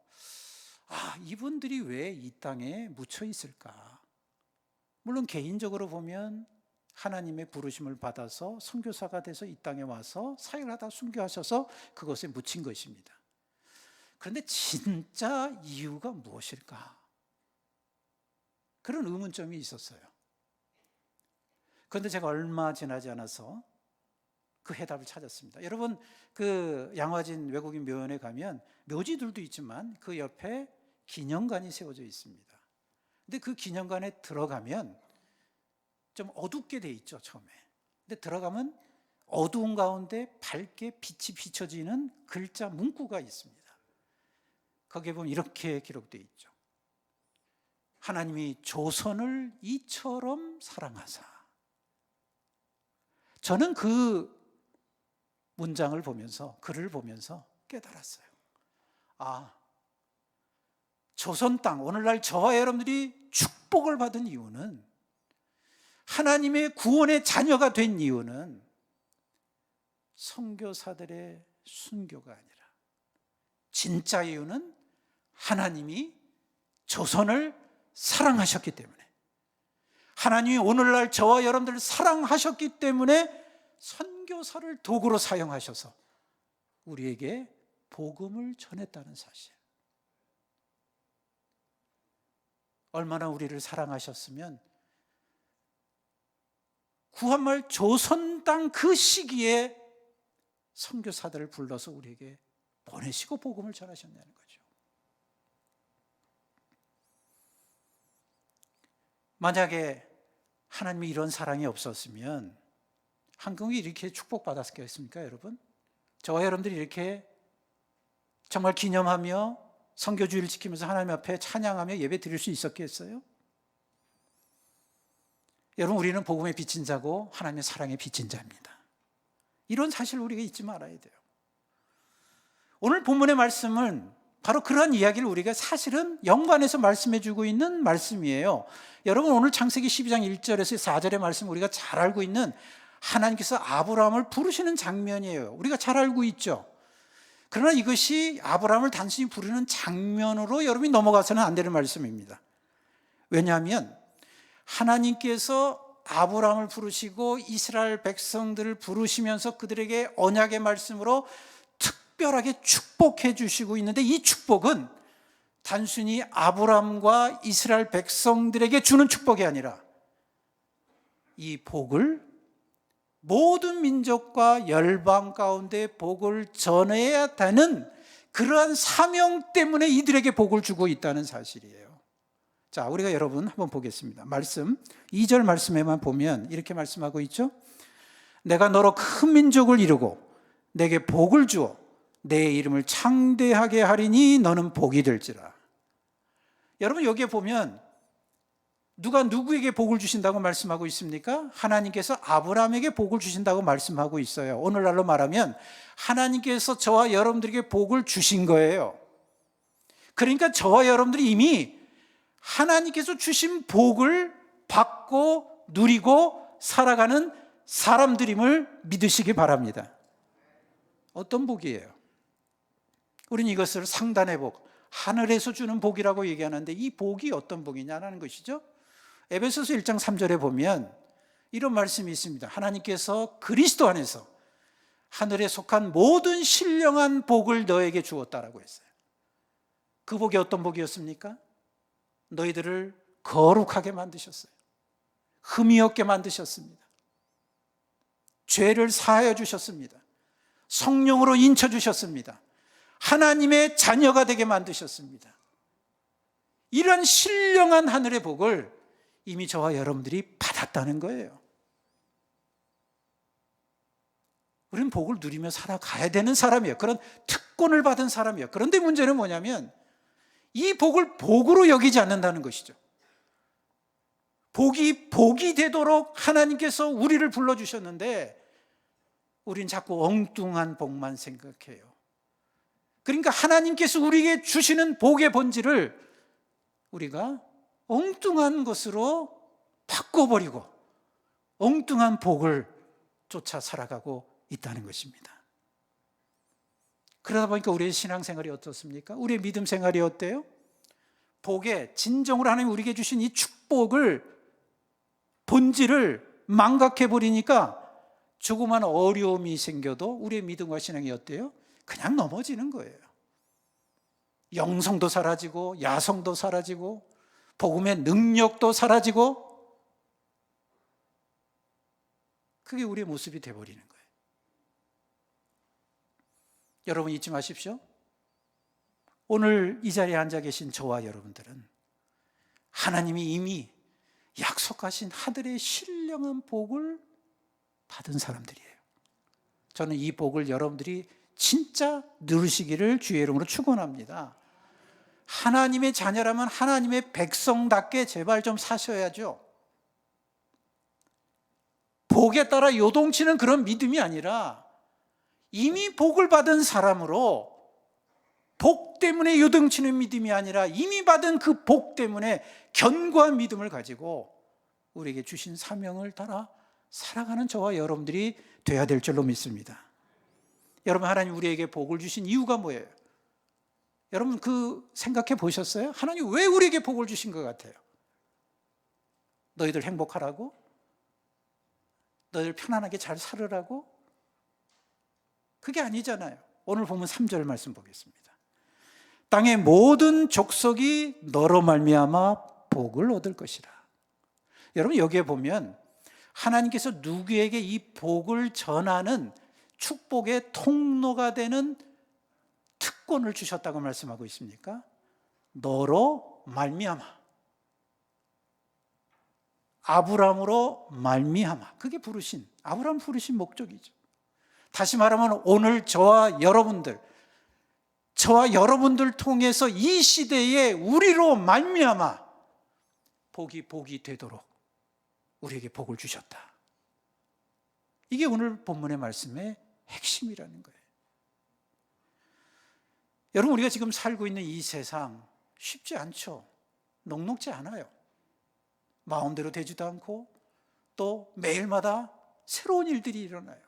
이분들이 왜 이 땅에 묻혀 있을까? 물론 개인적으로 보면 하나님의 부르심을 받아서 선교사가 돼서 이 땅에 와서 사역을 하다 순교하셔서 그것에 묻힌 것입니다. 그런데 진짜 이유가 무엇일까? 그런 의문점이 있었어요. 그런데 제가 얼마 지나지 않아서 그 해답을 찾았습니다. 여러분, 그 양화진 외국인 묘원에 가면 묘지들도 있지만 그 옆에 기념관이 세워져 있습니다. 근데 그 기념관에 들어가면 좀 어둡게 돼 있죠, 처음에. 근데 들어가면 어두운 가운데 밝게 빛이 비춰지는 글자 문구가 있습니다. 거기에 보면 이렇게 기록되어 있죠. 하나님이 조선을 이처럼 사랑하사. 저는 그 문장을 보면서, 글을 보면서 깨달았어요. 조선 땅, 오늘날 저와 여러분들이 축복을 받은 이유는, 하나님의 구원의 자녀가 된 이유는 선교사들의 순교가 아니라 진짜 이유는 하나님이 조선을 사랑하셨기 때문에, 하나님이 오늘날 저와 여러분들을 사랑하셨기 때문에 선교사를 도구로 사용하셔서 우리에게 복음을 전했다는 사실. 얼마나 우리를 사랑하셨으면 구한말 조선 땅 그 시기에 선교사들을 불러서 우리에게 보내시고 복음을 전하셨냐는 거죠. 만약에 하나님이 이런 사랑이 없었으면 한국이 이렇게 축복받았겠습니까, 여러분? 저와 여러분들이 이렇게 정말 기념하며 선교주의를 지키면서 하나님 앞에 찬양하며 예배 드릴 수 있었겠어요? 여러분, 우리는 복음의 빚진 자고 하나님의 사랑의 빚진 자입니다. 이런 사실을 우리가 잊지 말아야 돼요. 오늘 본문의 말씀은 바로 그런 이야기를 우리가 사실은 연관해서 말씀해 주고 있는 말씀이에요. 여러분, 오늘 창세기 12장 1절에서 4절의 말씀 우리가 잘 알고 있는 하나님께서 아브라함을 부르시는 장면이에요. 우리가 잘 알고 있죠. 그러나 이것이 아브라함을 단순히 부르는 장면으로 여러분이 넘어가서는 안 되는 말씀입니다. 왜냐하면 하나님께서 아브라함을 부르시고 이스라엘 백성들을 부르시면서 그들에게 언약의 말씀으로 특별하게 축복해 주시고 있는데, 이 축복은 단순히 아브라함과 이스라엘 백성들에게 주는 축복이 아니라 이 복을 모든 민족과 열방 가운데 복을 전해야 되는 그러한 사명 때문에 이들에게 복을 주고 있다는 사실이에요. 자, 우리가 여러분 한번 보겠습니다. 말씀 2절 말씀에만 보면 이렇게 말씀하고 있죠. 내가 너로 큰 민족을 이루고 내게 복을 주어 내 이름을 창대하게 하리니 너는 복이 될지라. 여러분, 여기에 보면 누가 누구에게 복을 주신다고 말씀하고 있습니까? 하나님께서 아브라함에게 복을 주신다고 말씀하고 있어요. 오늘날로 말하면 하나님께서 저와 여러분들에게 복을 주신 거예요. 그러니까 저와 여러분들이 이미 하나님께서 주신 복을 받고 누리고 살아가는 사람들임을 믿으시기 바랍니다. 어떤 복이에요? 우리는 이것을 상단의 복, 하늘에서 주는 복이라고 얘기하는데, 이 복이 어떤 복이냐는 것이죠. 에베소서 1장 3절에 보면 이런 말씀이 있습니다. 하나님께서 그리스도 안에서 하늘에 속한 모든 신령한 복을 너에게 주었다라고 했어요. 그 복이 어떤 복이었습니까? 너희들을 거룩하게 만드셨어요. 흠이 없게 만드셨습니다. 죄를 사하여 주셨습니다. 성령으로 인쳐 주셨습니다. 하나님의 자녀가 되게 만드셨습니다. 이런 신령한 하늘의 복을 이미 저와 여러분들이 받았다는 거예요. 우리는 복을 누리며 살아가야 되는 사람이에요. 그런 특권을 받은 사람이에요. 그런데 문제는 뭐냐면 이 복을 복으로 여기지 않는다는 것이죠. 복이 되도록 하나님께서 우리를 불러주셨는데 우린 자꾸 엉뚱한 복만 생각해요. 그러니까 하나님께서 우리에게 주시는 복의 본질을 우리가 엉뚱한 것으로 바꿔버리고 엉뚱한 복을 쫓아 살아가고 있다는 것입니다. 그러다 보니까 우리의 신앙생활이 어떻습니까? 우리의 믿음 생활이 어때요? 복에 진정으로 하나님 우리에게 주신 이 축복을 본질을 망각해버리니까 조그만 어려움이 생겨도 우리의 믿음과 신앙이 어때요? 그냥 넘어지는 거예요. 영성도 사라지고 야성도 사라지고 복음의 능력도 사라지고 그게 우리의 모습이 되어버리는 거예요. 여러분 잊지 마십시오. 오늘 이 자리에 앉아 계신 저와 여러분들은 하나님이 이미 약속하신 하늘의 신령한 복을 받은 사람들이에요. 저는 이 복을 여러분들이 진짜 누리시기를 주의 이름으로 축원합니다. 하나님의 자녀라면 하나님의 백성답게 제발 좀 사셔야죠. 복에 따라 요동치는 그런 믿음이 아니라 이미 복을 받은 사람으로 복 때문에 요동치는 믿음이 아니라 이미 받은 그 복 때문에 견고한 믿음을 가지고 우리에게 주신 사명을 따라 살아가는 저와 여러분들이 돼야 될 줄로 믿습니다. 여러분, 하나님 우리에게 복을 주신 이유가 뭐예요? 여러분 그 생각해 보셨어요? 하나님 왜 우리에게 복을 주신 것 같아요? 너희들 행복하라고? 너희들 편안하게 잘 살으라고? 그게 아니잖아요. 오늘 보면 3절 말씀 보겠습니다. 땅의 모든 족속이 너로 말미암아 복을 얻을 것이라. 여러분 여기에 보면 하나님께서 누구에게 이 복을 전하는 축복의 통로가 되는 특권을 주셨다고 말씀하고 있습니까? 너로 말미암아, 아브라함으로 말미암아. 그게 부르신, 아브라함 부르신 목적이죠. 다시 말하면 오늘 저와 여러분들 통해서 이 시대에 우리로 말미암아 복이 되도록 우리에게 복을 주셨다. 이게 오늘 본문의 말씀의 핵심이라는 거예요. 여러분 우리가 지금 살고 있는 이 세상 쉽지 않죠. 녹록지 않아요. 마음대로 되지도 않고 또 매일마다 새로운 일들이 일어나요.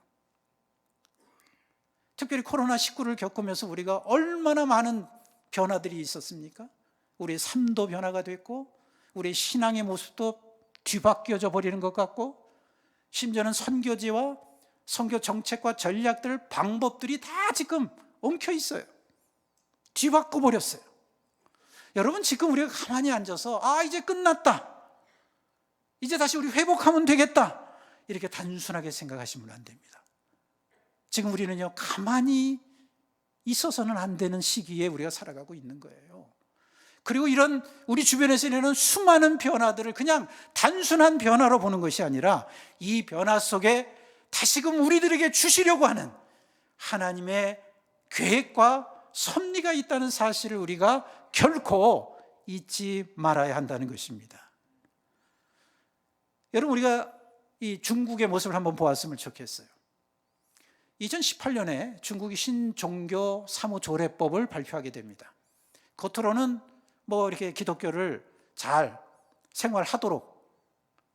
특별히 코로나19를 겪으면서 우리가 얼마나 많은 변화들이 있었습니까? 우리의 삶도 변화가 됐고 우리의 신앙의 모습도 뒤바뀌어져 버리는 것 같고 심지어는 선교지와 선교 정책과 전략들, 방법들이 다 지금 엉켜 있어요. 뒤바꿔 버렸어요. 여러분 지금 우리가 가만히 앉아서 이제 끝났다, 이제 다시 우리 회복하면 되겠다, 이렇게 단순하게 생각하시면 안 됩니다. 지금 우리는요 가만히 있어서는 안 되는 시기에 우리가 살아가고 있는 거예요. 그리고 이런 우리 주변에서 일어나는 수많은 변화들을 그냥 단순한 변화로 보는 것이 아니라 이 변화 속에 다시금 우리들에게 주시려고 하는 하나님의 계획과 섭리가 있다는 사실을 우리가 결코 잊지 말아야 한다는 것입니다. 여러분 우리가 이 중국의 모습을 한번 보았으면 좋겠어요. 2018년에 중국이 신종교 사무조례법을 발표하게 됩니다. 겉으로는 이렇게 기독교를 잘 생활하도록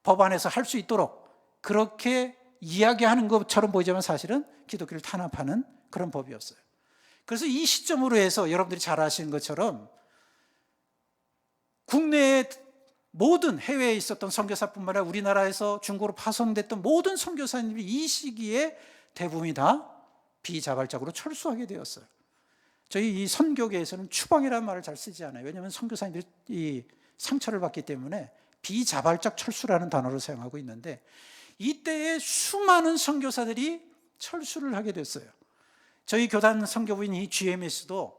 법안에서 할 수 있도록 그렇게 이야기하는 것처럼 보이지만 사실은 기독교를 탄압하는 그런 법이었어요. 그래서 이 시점으로 해서 여러분들이 잘 아시는 것처럼 국내의 모든 해외에 있었던 선교사뿐만 아니라 우리나라에서 중국으로 파송됐던 모든 선교사님들이 이 시기에 대부분이 다 비자발적으로 철수하게 되었어요. 저희 이 선교계에서는 추방이라는 말을 잘 쓰지 않아요. 왜냐하면 선교사님들이 이 상처를 받기 때문에 비자발적 철수라는 단어를 사용하고 있는데 이때에 수많은 선교사들이 철수를 하게 됐어요. 저희 교단 선교부인 이 GMS도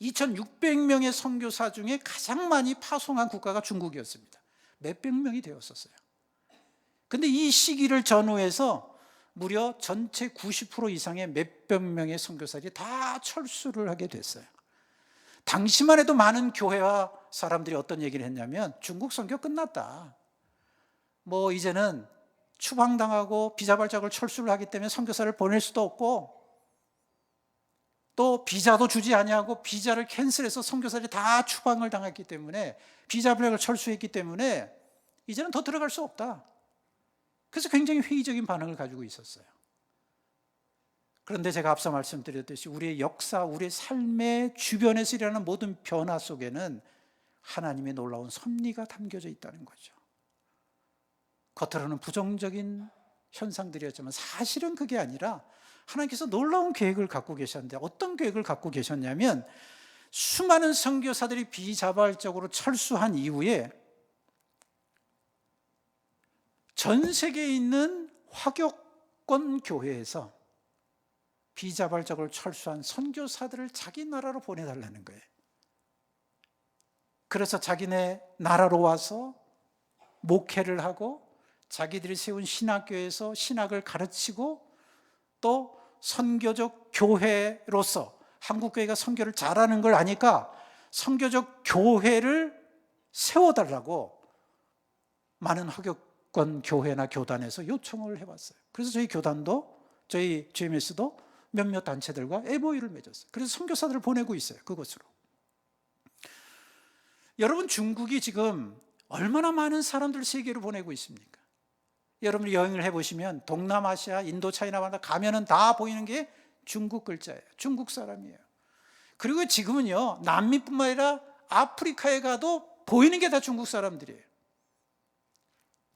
2,600명의 선교사 중에 가장 많이 파송한 국가가 중국이었습니다. 몇백 명이 되었었어요. 근데 이 시기를 전후해서 무려 전체 90% 이상의 몇백 명의 선교사들이 다 철수를 하게 됐어요. 당시만 해도 많은 교회와 사람들이 어떤 얘기를 했냐면 중국 선교 끝났다. 이제는 추방당하고 비자발적으로 철수를 하기 때문에 선교사를 보낼 수도 없고, 또 비자도 주지 아니하고 비자를 캔슬해서 선교사들이 다 추방을 당했기 때문에, 비자발적으로 철수했기 때문에 이제는 더 들어갈 수 없다. 그래서 굉장히 회의적인 반응을 가지고 있었어요. 그런데 제가 앞서 말씀드렸듯이 우리의 역사, 우리의 삶의 주변에서 일어나는 모든 변화 속에는 하나님의 놀라운 섭리가 담겨져 있다는 거죠. 겉으로는 부정적인 현상들이었지만 사실은 그게 아니라 하나님께서 놀라운 계획을 갖고 계셨는데, 어떤 계획을 갖고 계셨냐면, 수많은 선교사들이 비자발적으로 철수한 이후에 전 세계에 있는 화교권 교회에서 비자발적으로 철수한 선교사들을 자기 나라로 보내달라는 거예요. 그래서 자기네 나라로 와서 목회를 하고 자기들이 세운 신학교에서 신학을 가르치고, 또 선교적 교회로서 한국교회가 선교를 잘하는 걸 아니까 선교적 교회를 세워달라고 많은 화교권 교회나 교단에서 요청을 해봤어요. 그래서 저희 교단도, 저희 GMS도 몇몇 단체들과 MOU를 맺었어요. 그래서 선교사들을 보내고 있어요, 그곳으로. 여러분, 중국이 지금 얼마나 많은 사람들을 세계로 보내고 있습니까? 여러분이 여행을 해보시면 동남아시아, 인도, 차이나마다 가면은 다 보이는 게 중국 글자예요. 중국 사람이에요. 그리고 지금은요, 남미뿐만 아니라 아프리카에 가도 보이는 게 다 중국 사람들이에요.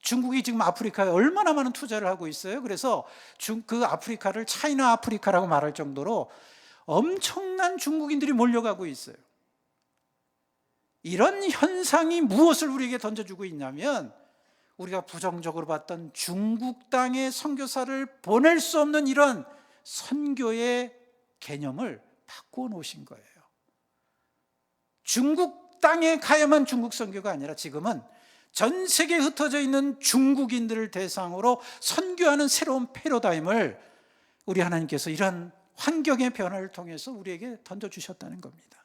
중국이 지금 아프리카에 얼마나 많은 투자를 하고 있어요. 그래서 그 아프리카를 차이나 아프리카라고 말할 정도로 엄청난 중국인들이 몰려가고 있어요. 이런 현상이 무엇을 우리에게 던져주고 있냐면, 우리가 부정적으로 봤던 중국 땅에 선교사를 보낼 수 없는 이런 선교의 개념을 바꾸어 놓으신 거예요. 중국 땅에 가야만 중국 선교가 아니라 지금은 전 세계에 흩어져 있는 중국인들을 대상으로 선교하는 새로운 패러다임을 우리 하나님께서 이러한 환경의 변화를 통해서 우리에게 던져주셨다는 겁니다.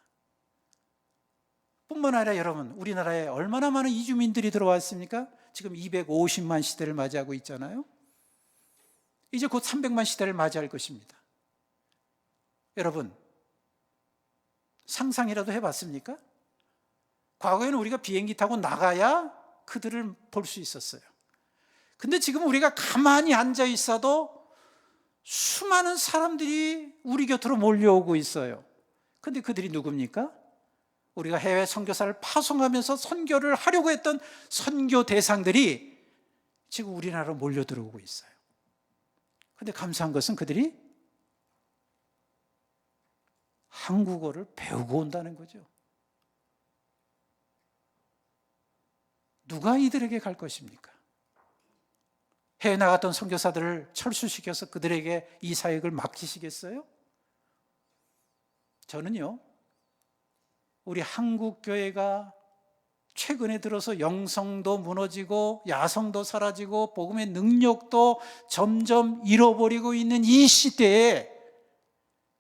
뿐만 아니라 여러분, 우리나라에 얼마나 많은 이주민들이 들어왔습니까? 지금 250만 시대를 맞이하고 있잖아요. 이제 곧 300만 시대를 맞이할 것입니다. 여러분, 상상이라도 해봤습니까? 과거에는 우리가 비행기 타고 나가야 그들을 볼 수 있었어요. 근데 지금 우리가 가만히 앉아 있어도 수많은 사람들이 우리 곁으로 몰려오고 있어요. 근데 그들이 누굽니까? 우리가 해외 선교사를 파송하면서 선교를 하려고 했던 선교 대상들이 지금 우리나라로 몰려 들어오고 있어요. 근데 감사한 것은 그들이 한국어를 배우고 온다는 거죠. 누가 이들에게 갈 것입니까? 해외 나갔던 선교사들을 철수시켜서 그들에게 이 사역을 맡기시겠어요? 저는요, 우리 한국 교회가 최근에 들어서 영성도 무너지고 야성도 사라지고 복음의 능력도 점점 잃어버리고 있는 이 시대에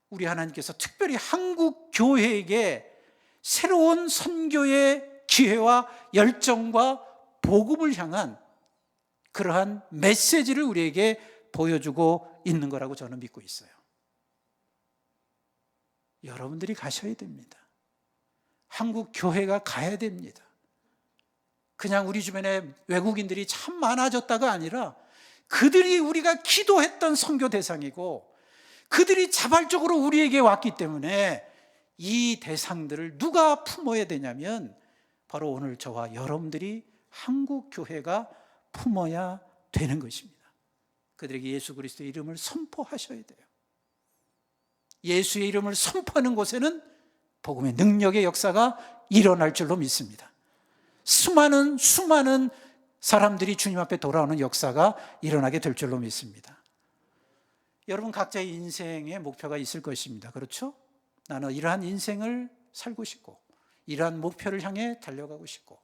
우리 하나님께서 특별히 한국 교회에게 새로운 선교의 기회와 열정과 복음을 향한 그러한 메시지를 우리에게 보여주고 있는 거라고 저는 믿고 있어요. 여러분들이 가셔야 됩니다. 한국 교회가 가야 됩니다. 그냥 우리 주변에 외국인들이 참 많아졌다가 아니라 그들이 우리가 기도했던 선교 대상이고 그들이 자발적으로 우리에게 왔기 때문에 이 대상들을 누가 품어야 되냐면 바로 오늘 저와 여러분들이 한국 교회가 품어야 되는 것입니다. 그들에게 예수 그리스도의 이름을 선포하셔야 돼요. 예수의 이름을 선포하는 곳에는 복음의 능력의 역사가 일어날 줄로 믿습니다. 수많은 사람들이 주님 앞에 돌아오는 역사가 일어나게 될 줄로 믿습니다. 여러분 각자의 인생의 목표가 있을 것입니다. 그렇죠? 나는 이러한 인생을 살고 싶고 이러한 목표를 향해 달려가고 싶고.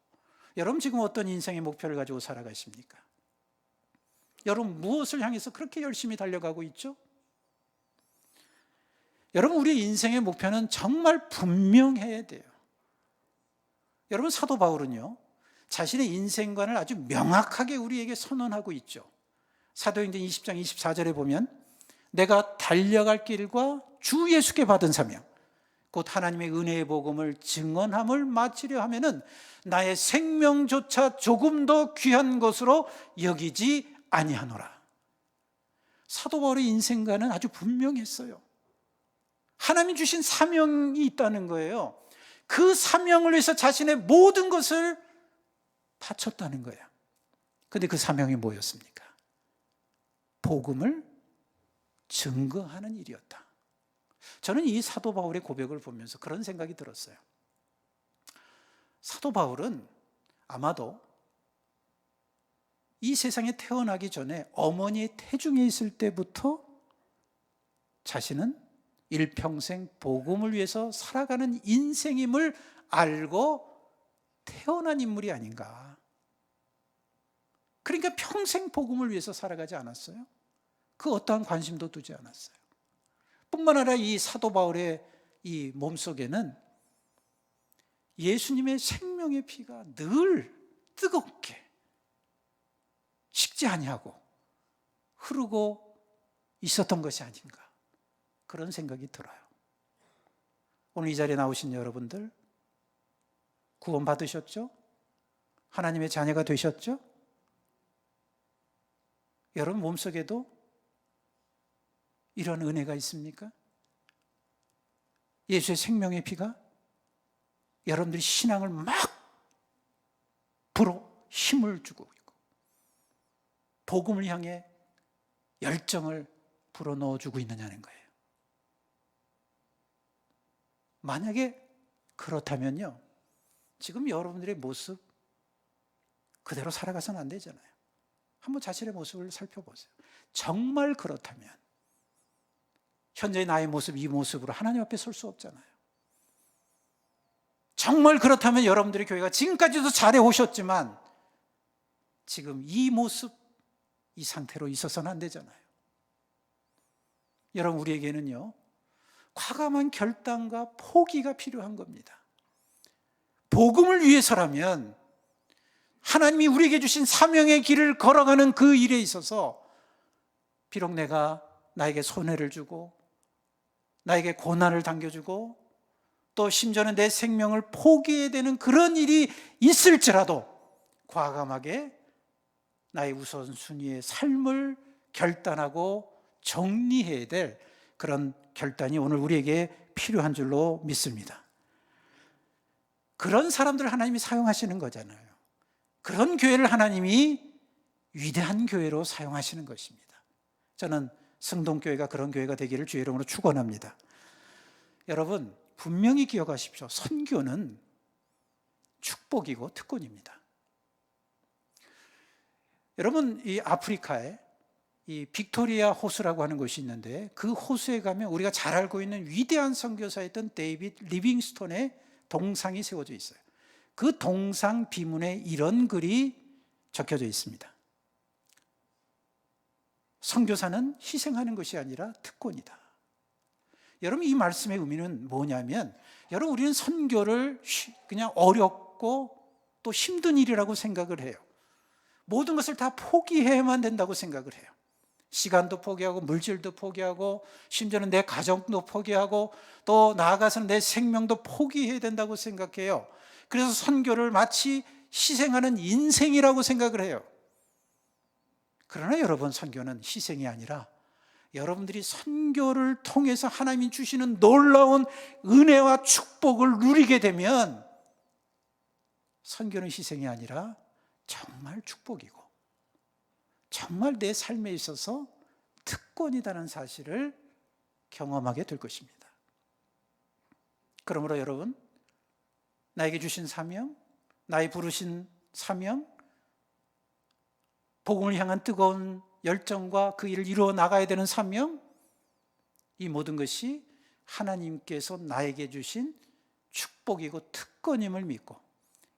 여러분 지금 어떤 인생의 목표를 가지고 살아가십니까? 여러분 무엇을 향해서 그렇게 열심히 달려가고 있죠? 여러분 우리의 인생의 목표는 정말 분명해야 돼요. 여러분 사도 바울은요 자신의 인생관을 아주 명확하게 우리에게 선언하고 있죠. 사도행전 20장 24절에 보면 내가 달려갈 길과 주 예수께 받은 사명 곧 하나님의 은혜의 복음을 증언함을 마치려 하면은 나의 생명조차 조금 더 귀한 것으로 여기지 아니하노라. 사도 바울의 인생과는 아주 분명했어요. 하나님이 주신 사명이 있다는 거예요. 그 사명을 위해서 자신의 모든 것을 바쳤다는 거예요. 그런데 그 사명이 뭐였습니까? 복음을 증거하는 일이었다. 저는 이 사도 바울의 고백을 보면서 그런 생각이 들었어요. 사도 바울은 아마도 이 세상에 태어나기 전에 어머니의 태중에 있을 때부터 자신은 일평생 복음을 위해서 살아가는 인생임을 알고 태어난 인물이 아닌가. 그러니까 평생 복음을 위해서 살아가지 않았어요. 그 어떠한 관심도 두지 않았어요. 뿐만 아니라 이 사도 바울의 이 몸속에는 예수님의 생명의 피가 늘 뜨겁게 식지 아니하고 흐르고 있었던 것이 아닌가, 그런 생각이 들어요. 오늘 이 자리에 나오신 여러분들 구원 받으셨죠? 하나님의 자녀가 되셨죠? 여러분 몸속에도 이런 은혜가 있습니까? 예수의 생명의 피가 여러분들이 신앙을 막 불어 힘을 주고 있고 복음을 향해 열정을 불어넣어 주고 있느냐는 거예요. 만약에 그렇다면요, 지금 여러분들의 모습 그대로 살아가서는 안 되잖아요. 한번 자신의 모습을 살펴보세요. 정말 그렇다면 현재의 나의 모습, 이 모습으로 하나님 앞에 설 수 없잖아요. 정말 그렇다면 여러분들의 교회가 지금까지도 잘해 오셨지만 지금 이 모습, 이 상태로 있어서는 안 되잖아요. 여러분, 우리에게는요 과감한 결단과 포기가 필요한 겁니다. 복음을 위해서라면 하나님이 우리에게 주신 사명의 길을 걸어가는 그 일에 있어서 비록 내가 나에게 손해를 주고 나에게 고난을 당겨주고 또 심지어는 내 생명을 포기해야 되는 그런 일이 있을지라도 과감하게 나의 우선순위의 삶을 결단하고 정리해야 될 그런 결단이 오늘 우리에게 필요한 줄로 믿습니다. 그런 사람들을 하나님이 사용하시는 거잖아요. 그런 교회를 하나님이 위대한 교회로 사용하시는 것입니다. 저는 성동교회가 그런 교회가 되기를 주의 이름으로 축원합니다. 여러분, 분명히 기억하십시오. 선교는 축복이고 특권입니다. 여러분, 이 아프리카에 이 빅토리아 호수라고 하는 곳이 있는데 그 호수에 가면 우리가 잘 알고 있는 위대한 선교사였던 데이빗 리빙스톤의 동상이 세워져 있어요. 그 동상 비문에 이런 글이 적혀져 있습니다. 선교사는 희생하는 것이 아니라 특권이다. 여러분, 이 말씀의 의미는 뭐냐면, 여러분, 우리는 선교를 그냥 어렵고 또 힘든 일이라고 생각을 해요. 모든 것을 다 포기해야만 된다고 생각을 해요. 시간도 포기하고 물질도 포기하고 심지어는 내 가정도 포기하고 또 나아가서는 내 생명도 포기해야 된다고 생각해요. 그래서 선교를 마치 희생하는 인생이라고 생각을 해요. 그러나 여러분, 선교는 희생이 아니라 여러분들이 선교를 통해서 하나님이 주시는 놀라운 은혜와 축복을 누리게 되면 선교는 희생이 아니라 정말 축복이고 정말 내 삶에 있어서 특권이라는 사실을 경험하게 될 것입니다. 그러므로 여러분, 나에게 주신 사명, 나의 부르신 사명, 복음을 향한 뜨거운 열정과 그 일을 이루어 나가야 되는 사명, 이 모든 것이 하나님께서 나에게 주신 축복이고 특권임을 믿고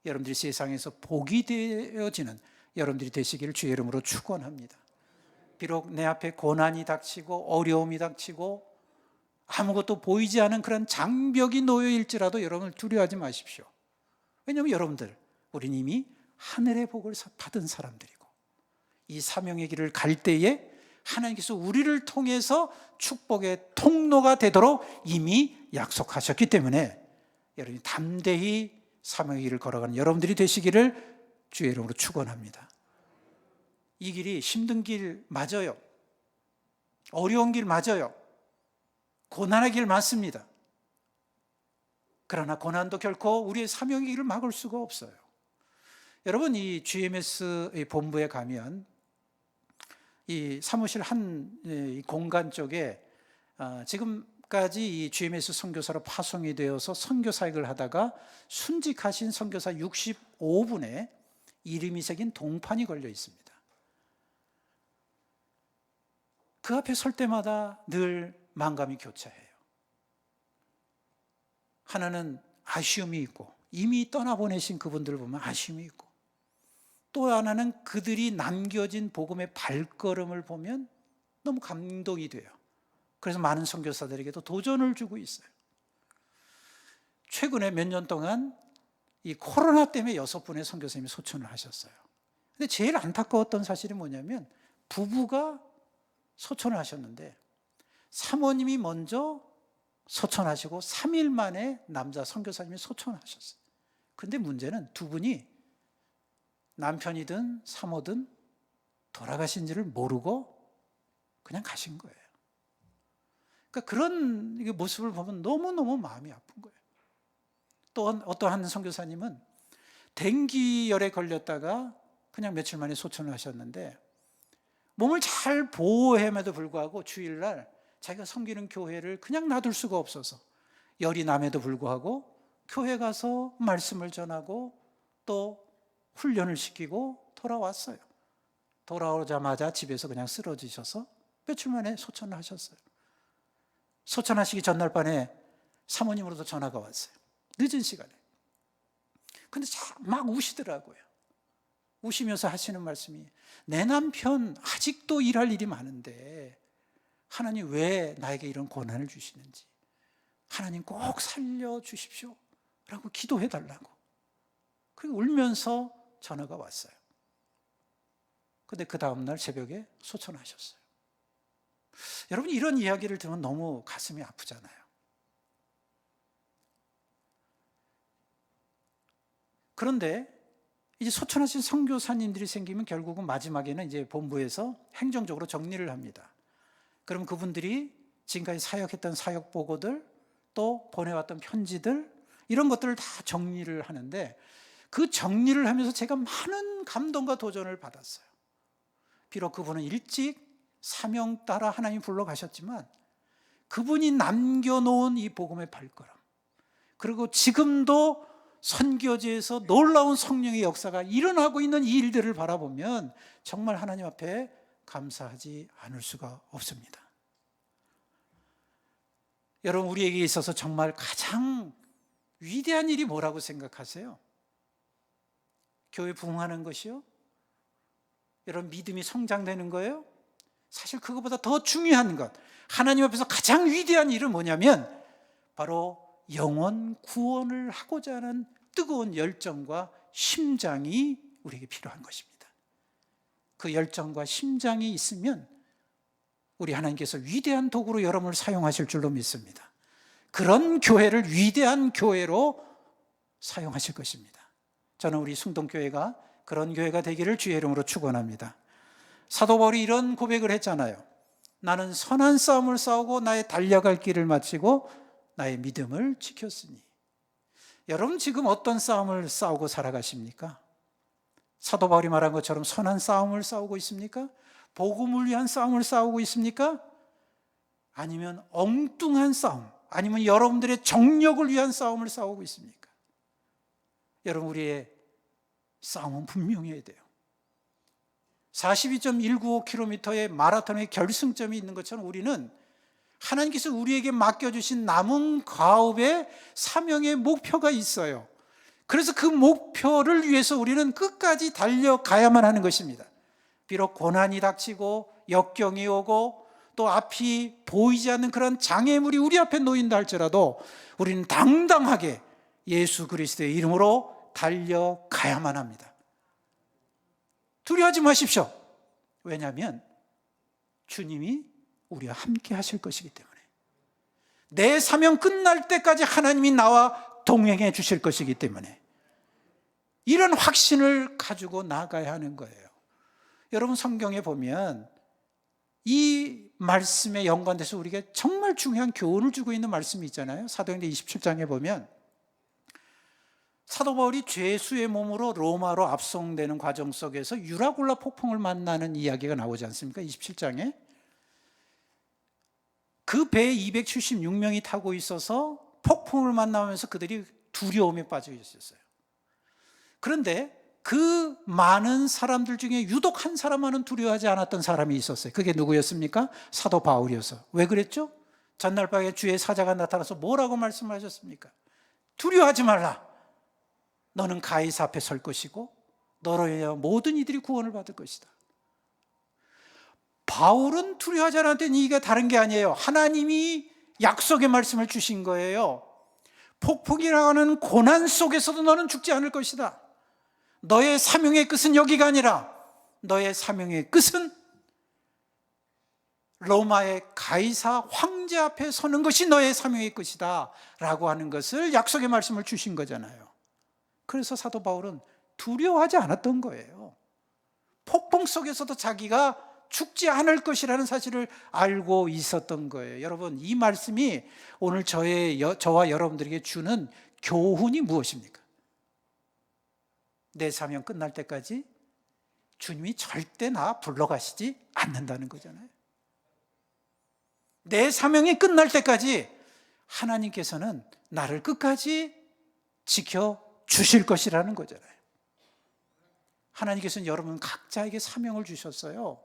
여러분들이 세상에서 복이 되어지는 여러분들이 되시기를 주의 이름으로 축원합니다. 비록 내 앞에 고난이 닥치고 어려움이 닥치고 아무것도 보이지 않은 그런 장벽이 놓여일지라도 여러분을 두려워하지 마십시오. 왜냐하면 여러분들, 우리는 이미 하늘의 복을 받은 사람들이고 이 사명의 길을 갈 때에 하나님께서 우리를 통해서 축복의 통로가 되도록 이미 약속하셨기 때문에 여러분이 담대히 사명의 길을 걸어가는 여러분들이 되시기를 주의 이름으로 축원합니다. 이 길이 힘든 길 맞아요. 어려운 길 맞아요. 고난의 길 맞습니다. 그러나 고난도 결코 우리의 사명의 길을 막을 수가 없어요. 여러분, 이 GMS 본부에 가면 이 사무실 한 공간 쪽에 지금까지 이 GMS 선교사로 파송이 되어서 선교 사역을 하다가 순직하신 선교사 65분의 이름이 새긴 동판이 걸려 있습니다. 그 앞에 설 때마다 늘 만감이 교차해요. 하나는 아쉬움이 있고, 이미 떠나보내신 그분들을 보면 아쉬움이 있고, 또 하나는 그들이 남겨진 복음의 발걸음을 보면 너무 감동이 돼요. 그래서 많은 선교사들에게도 도전을 주고 있어요. 최근에 몇 년 동안 이 코로나 때문에 6분의 선교사님이 소천을 하셨어요. 근데 제일 안타까웠던 사실이 뭐냐면 부부가 소천을 하셨는데 사모님이 먼저 소천하시고 3일 만에 남자 선교사님이 소천하셨어요. 근데 문제는 두 분이 남편이든 사모든 돌아가신지를 모르고 그냥 가신 거예요. 그러니까 그런 모습을 보면 너무너무 마음이 아픈 거예요. 또 어떠한 선교사님은 댕기열에 걸렸다가 그냥 며칠 만에 소천을 하셨는데 몸을 잘 보호함에도 불구하고 주일날 자기가 섬기는 교회를 그냥 놔둘 수가 없어서 열이 남에도 불구하고 교회 가서 말씀을 전하고 또 훈련을 시키고 돌아왔어요. 돌아오자마자 집에서 그냥 쓰러지셔서 며칠 만에 소천을 하셨어요. 소천하시기 전날 밤에 사모님으로부터 전화가 왔어요. 늦은 시간에. 근데 막 우시더라고요. 우시면서 하시는 말씀이, 내 남편 아직도 일할 일이 많은데 하나님 왜 나에게 이런 고난을 주시는지 하나님 꼭 살려주십시오 라고 기도해달라고. 그리고 울면서 전화가 왔어요. 근데 그 다음날 새벽에 소천하셨어요. 여러분, 이런 이야기를 들으면 너무 가슴이 아프잖아요. 그런데 이제 소천하신 선교사님들이 생기면 결국은 마지막에는 이제 본부에서 행정적으로 정리를 합니다. 그럼 그분들이 지금까지 사역했던 사역 보고들, 또 보내왔던 편지들, 이런 것들을 다 정리를 하는데 그 정리를 하면서 제가 많은 감동과 도전을 받았어요. 비록 그분은 일찍 사명 따라 하나님 불러가셨지만 그분이 남겨놓은 이 복음의 발걸음, 그리고 지금도 선교지에서 놀라운 성령의 역사가 일어나고 있는 이 일들을 바라보면 정말 하나님 앞에 감사하지 않을 수가 없습니다. 여러분, 우리에게 있어서 정말 가장 위대한 일이 뭐라고 생각하세요? 교회 부흥하는 것이요? 여러분, 믿음이 성장되는 거예요? 사실 그것보다 더 중요한 것, 하나님 앞에서 가장 위대한 일은 뭐냐면 바로 영혼 구원을 하고자 하는 뜨거운 열정과 심장이 우리에게 필요한 것입니다. 그 열정과 심장이 있으면 우리 하나님께서 위대한 도구로 여러분을 사용하실 줄로 믿습니다. 그런 교회를 위대한 교회로 사용하실 것입니다. 저는 우리 숭동교회가 그런 교회가 되기를 주의 이름으로 축원합니다. 사도 바울이 이런 고백을 했잖아요. 나는 선한 싸움을 싸우고 나의 달려갈 길을 마치고 나의 믿음을 지켰으니. 여러분, 지금 어떤 싸움을 싸우고 살아가십니까? 사도 바울이 말한 것처럼 선한 싸움을 싸우고 있습니까? 복음을 위한 싸움을 싸우고 있습니까? 아니면 엉뚱한 싸움, 아니면 여러분들의 정력을 위한 싸움을 싸우고 있습니까? 여러분, 우리의 싸움은 분명해야 돼요. 42.195km의 마라톤의 결승점이 있는 것처럼 우리는 하나님께서 우리에게 맡겨주신 남은 가업의 사명의 목표가 있어요. 그래서 그 목표를 위해서 우리는 끝까지 달려가야만 하는 것입니다. 비록 고난이 닥치고 역경이 오고 또 앞이 보이지 않는 그런 장애물이 우리 앞에 놓인다 할지라도 우리는 당당하게 예수 그리스도의 이름으로 달려가야만 합니다. 두려워하지 마십시오. 왜냐하면 주님이 우리와 함께 하실 것이기 때문에, 내 사명 끝날 때까지 하나님이 나와 동행해 주실 것이기 때문에 이런 확신을 가지고 나아가야 하는 거예요. 여러분, 성경에 보면 이 말씀에 연관돼서 우리가 정말 중요한 교훈을 주고 있는 말씀이 있잖아요. 사도행전 27장에 보면 사도 바울이 죄수의 몸으로 로마로 압송되는 과정 속에서 유라굴라 폭풍을 만나는 이야기가 나오지 않습니까? 27장에 그 배에 276명이 타고 있어서 폭풍을 만나면서 그들이 두려움에 빠져 있었어요. 그런데 그 많은 사람들 중에 유독 한 사람만은 두려워하지 않았던 사람이 있었어요. 그게 누구였습니까? 사도 바울이었어요. 왜 그랬죠? 전날 밤에 주의 사자가 나타나서 뭐라고 말씀하셨습니까? 두려워하지 말라. 너는 가이사 앞에 설 것이고 너로 인하여 모든 이들이 구원을 받을 것이다. 바울은 두려워하지 않았던 이유가 다른 게 아니에요. 하나님이 약속의 말씀을 주신 거예요. 폭풍이라고 하는 고난 속에서도 너는 죽지 않을 것이다. 너의 사명의 끝은 여기가 아니라 너의 사명의 끝은 로마의 가이사 황제 앞에 서는 것이 너의 사명의 끝이다 라고 하는 것을 약속의 말씀을 주신 거잖아요. 그래서 사도 바울은 두려워하지 않았던 거예요. 폭풍 속에서도 자기가 죽지 않을 것이라는 사실을 알고 있었던 거예요. 여러분, 이 말씀이 오늘 저와 여러분들에게 주는 교훈이 무엇입니까? 내 사명 끝날 때까지 주님이 절대 나 불러가시지 않는다는 거잖아요. 내 사명이 끝날 때까지 하나님께서는 나를 끝까지 지켜주실 것이라는 거잖아요. 하나님께서는 여러분 각자에게 사명을 주셨어요.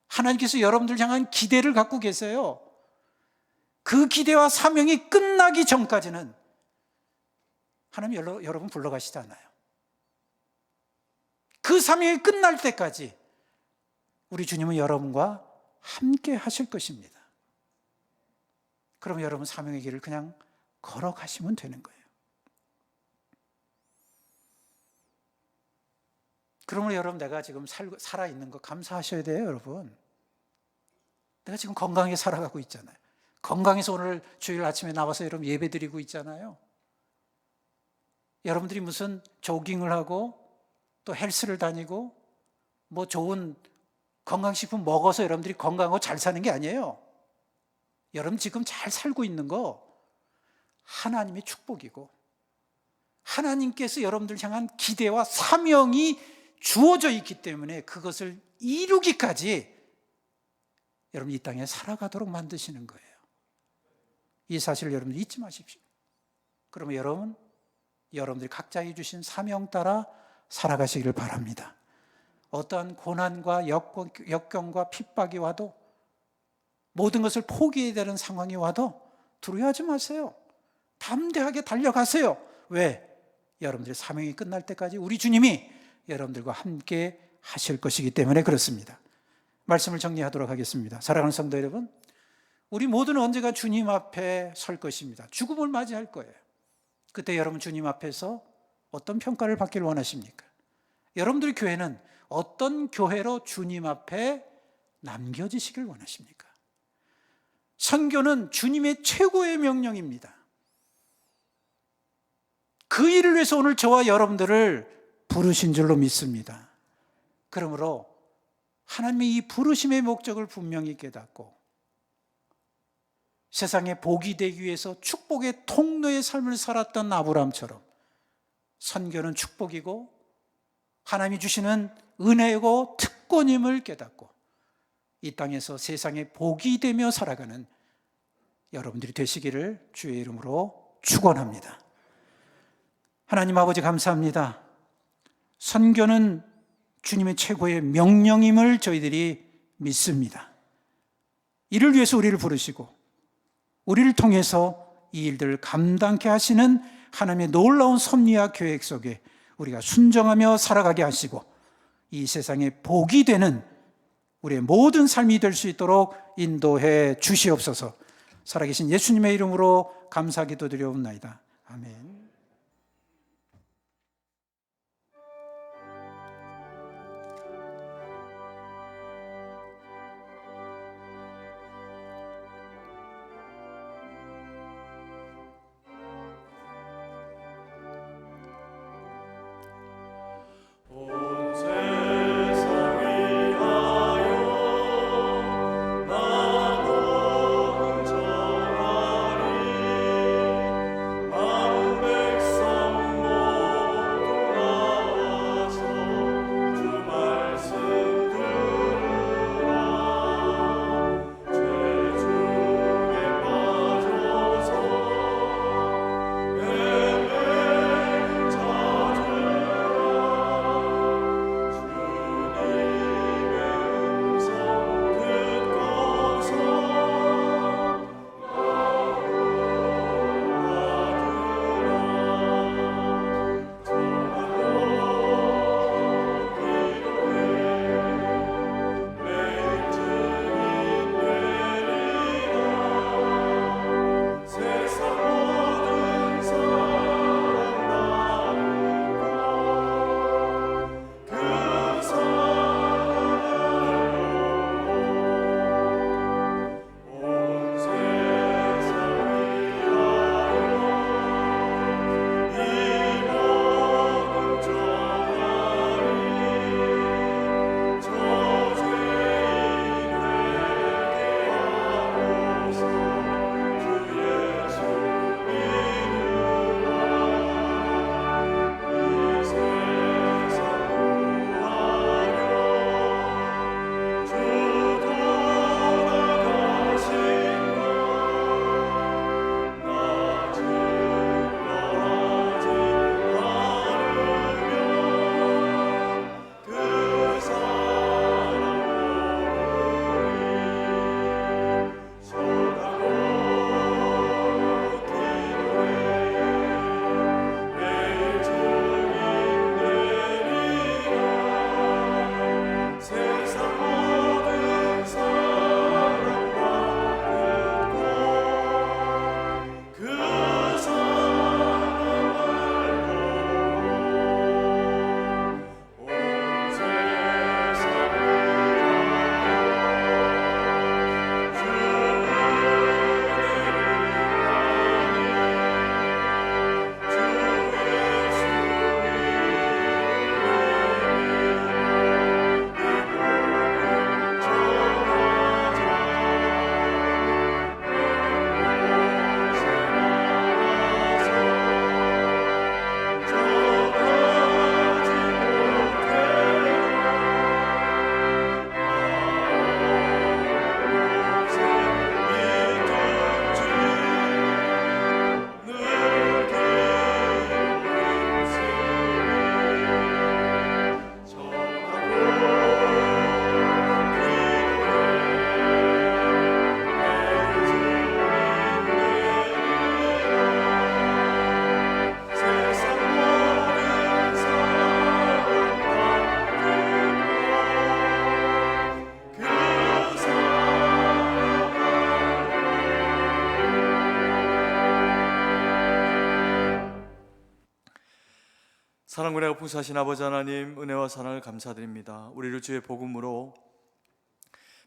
하나님께서 여러분들 향한 기대를 갖고 계세요. 그 기대와 사명이 끝나기 전까지는 하나님 여러분 불러가시지 않아요. 그 사명이 끝날 때까지 우리 주님은 여러분과 함께 하실 것입니다. 그럼 여러분 사명의 길을 그냥 걸어가시면 되는 거예요. 그러면 여러분, 내가 지금 살아있는 거 감사하셔야 돼요. 여러분, 내가 지금 건강하게 살아가고 있잖아요. 건강해서 오늘 주일 아침에 나와서 여러분 예배 드리고 있잖아요. 여러분들이 무슨 조깅을 하고 또 헬스를 다니고 뭐 좋은 건강식품 먹어서 여러분들이 건강하고 잘 사는 게 아니에요. 여러분 지금 잘 살고 있는 거 하나님의 축복이고, 하나님께서 여러분들 향한 기대와 사명이 주어져 있기 때문에 그것을 이루기까지 여러분 이 땅에 살아가도록 만드시는 거예요. 이 사실을 여러분 잊지 마십시오. 그러면 여러분들이 각자에게 주신 사명 따라 살아가시기를 바랍니다. 어떠한 고난과 역경과 핍박이 와도, 모든 것을 포기해야 되는 상황이 와도 두려워하지 마세요. 담대하게 달려가세요. 왜? 여러분들의 사명이 끝날 때까지 우리 주님이 여러분들과 함께 하실 것이기 때문에 그렇습니다. 말씀을 정리하도록 하겠습니다. 사랑하는 성도 여러분, 우리 모두는 언젠가 주님 앞에 설 것입니다. 죽음을 맞이할 거예요. 그때 여러분 주님 앞에서 어떤 평가를 받기를 원하십니까? 여러분들의 교회는 어떤 교회로 주님 앞에 남겨지시길 원하십니까? 선교는 주님의 최고의 명령입니다. 그 일을 위해서 오늘 저와 여러분들을 부르신 줄로 믿습니다. 그러므로 하나님의 이 부르심의 목적을 분명히 깨닫고 세상에 복이 되기 위해서 축복의 통로의 삶을 살았던 아브라함처럼 선교는 축복이고 하나님이 주시는 은혜고 특권임을 깨닫고 이 땅에서 세상에 복이 되며 살아가는 여러분들이 되시기를 주의 이름으로 축원합니다. 하나님 아버지 감사합니다. 선교는 주님의 최고의 명령임을 저희들이 믿습니다. 이를 위해서 우리를 부르시고 우리를 통해서 이 일들을 감당케 하시는 하나님의 놀라운 섭리와 계획 속에 우리가 순종하며 살아가게 하시고 이 세상에 복이 되는 우리의 모든 삶이 될 수 있도록 인도해 주시옵소서. 살아계신 예수님의 이름으로 감사 기도드리옵나이다. 아멘. 사랑과 은혜가 풍성하신 아버지 하나님, 은혜와 사랑을 감사드립니다. 우리를 주의 복음으로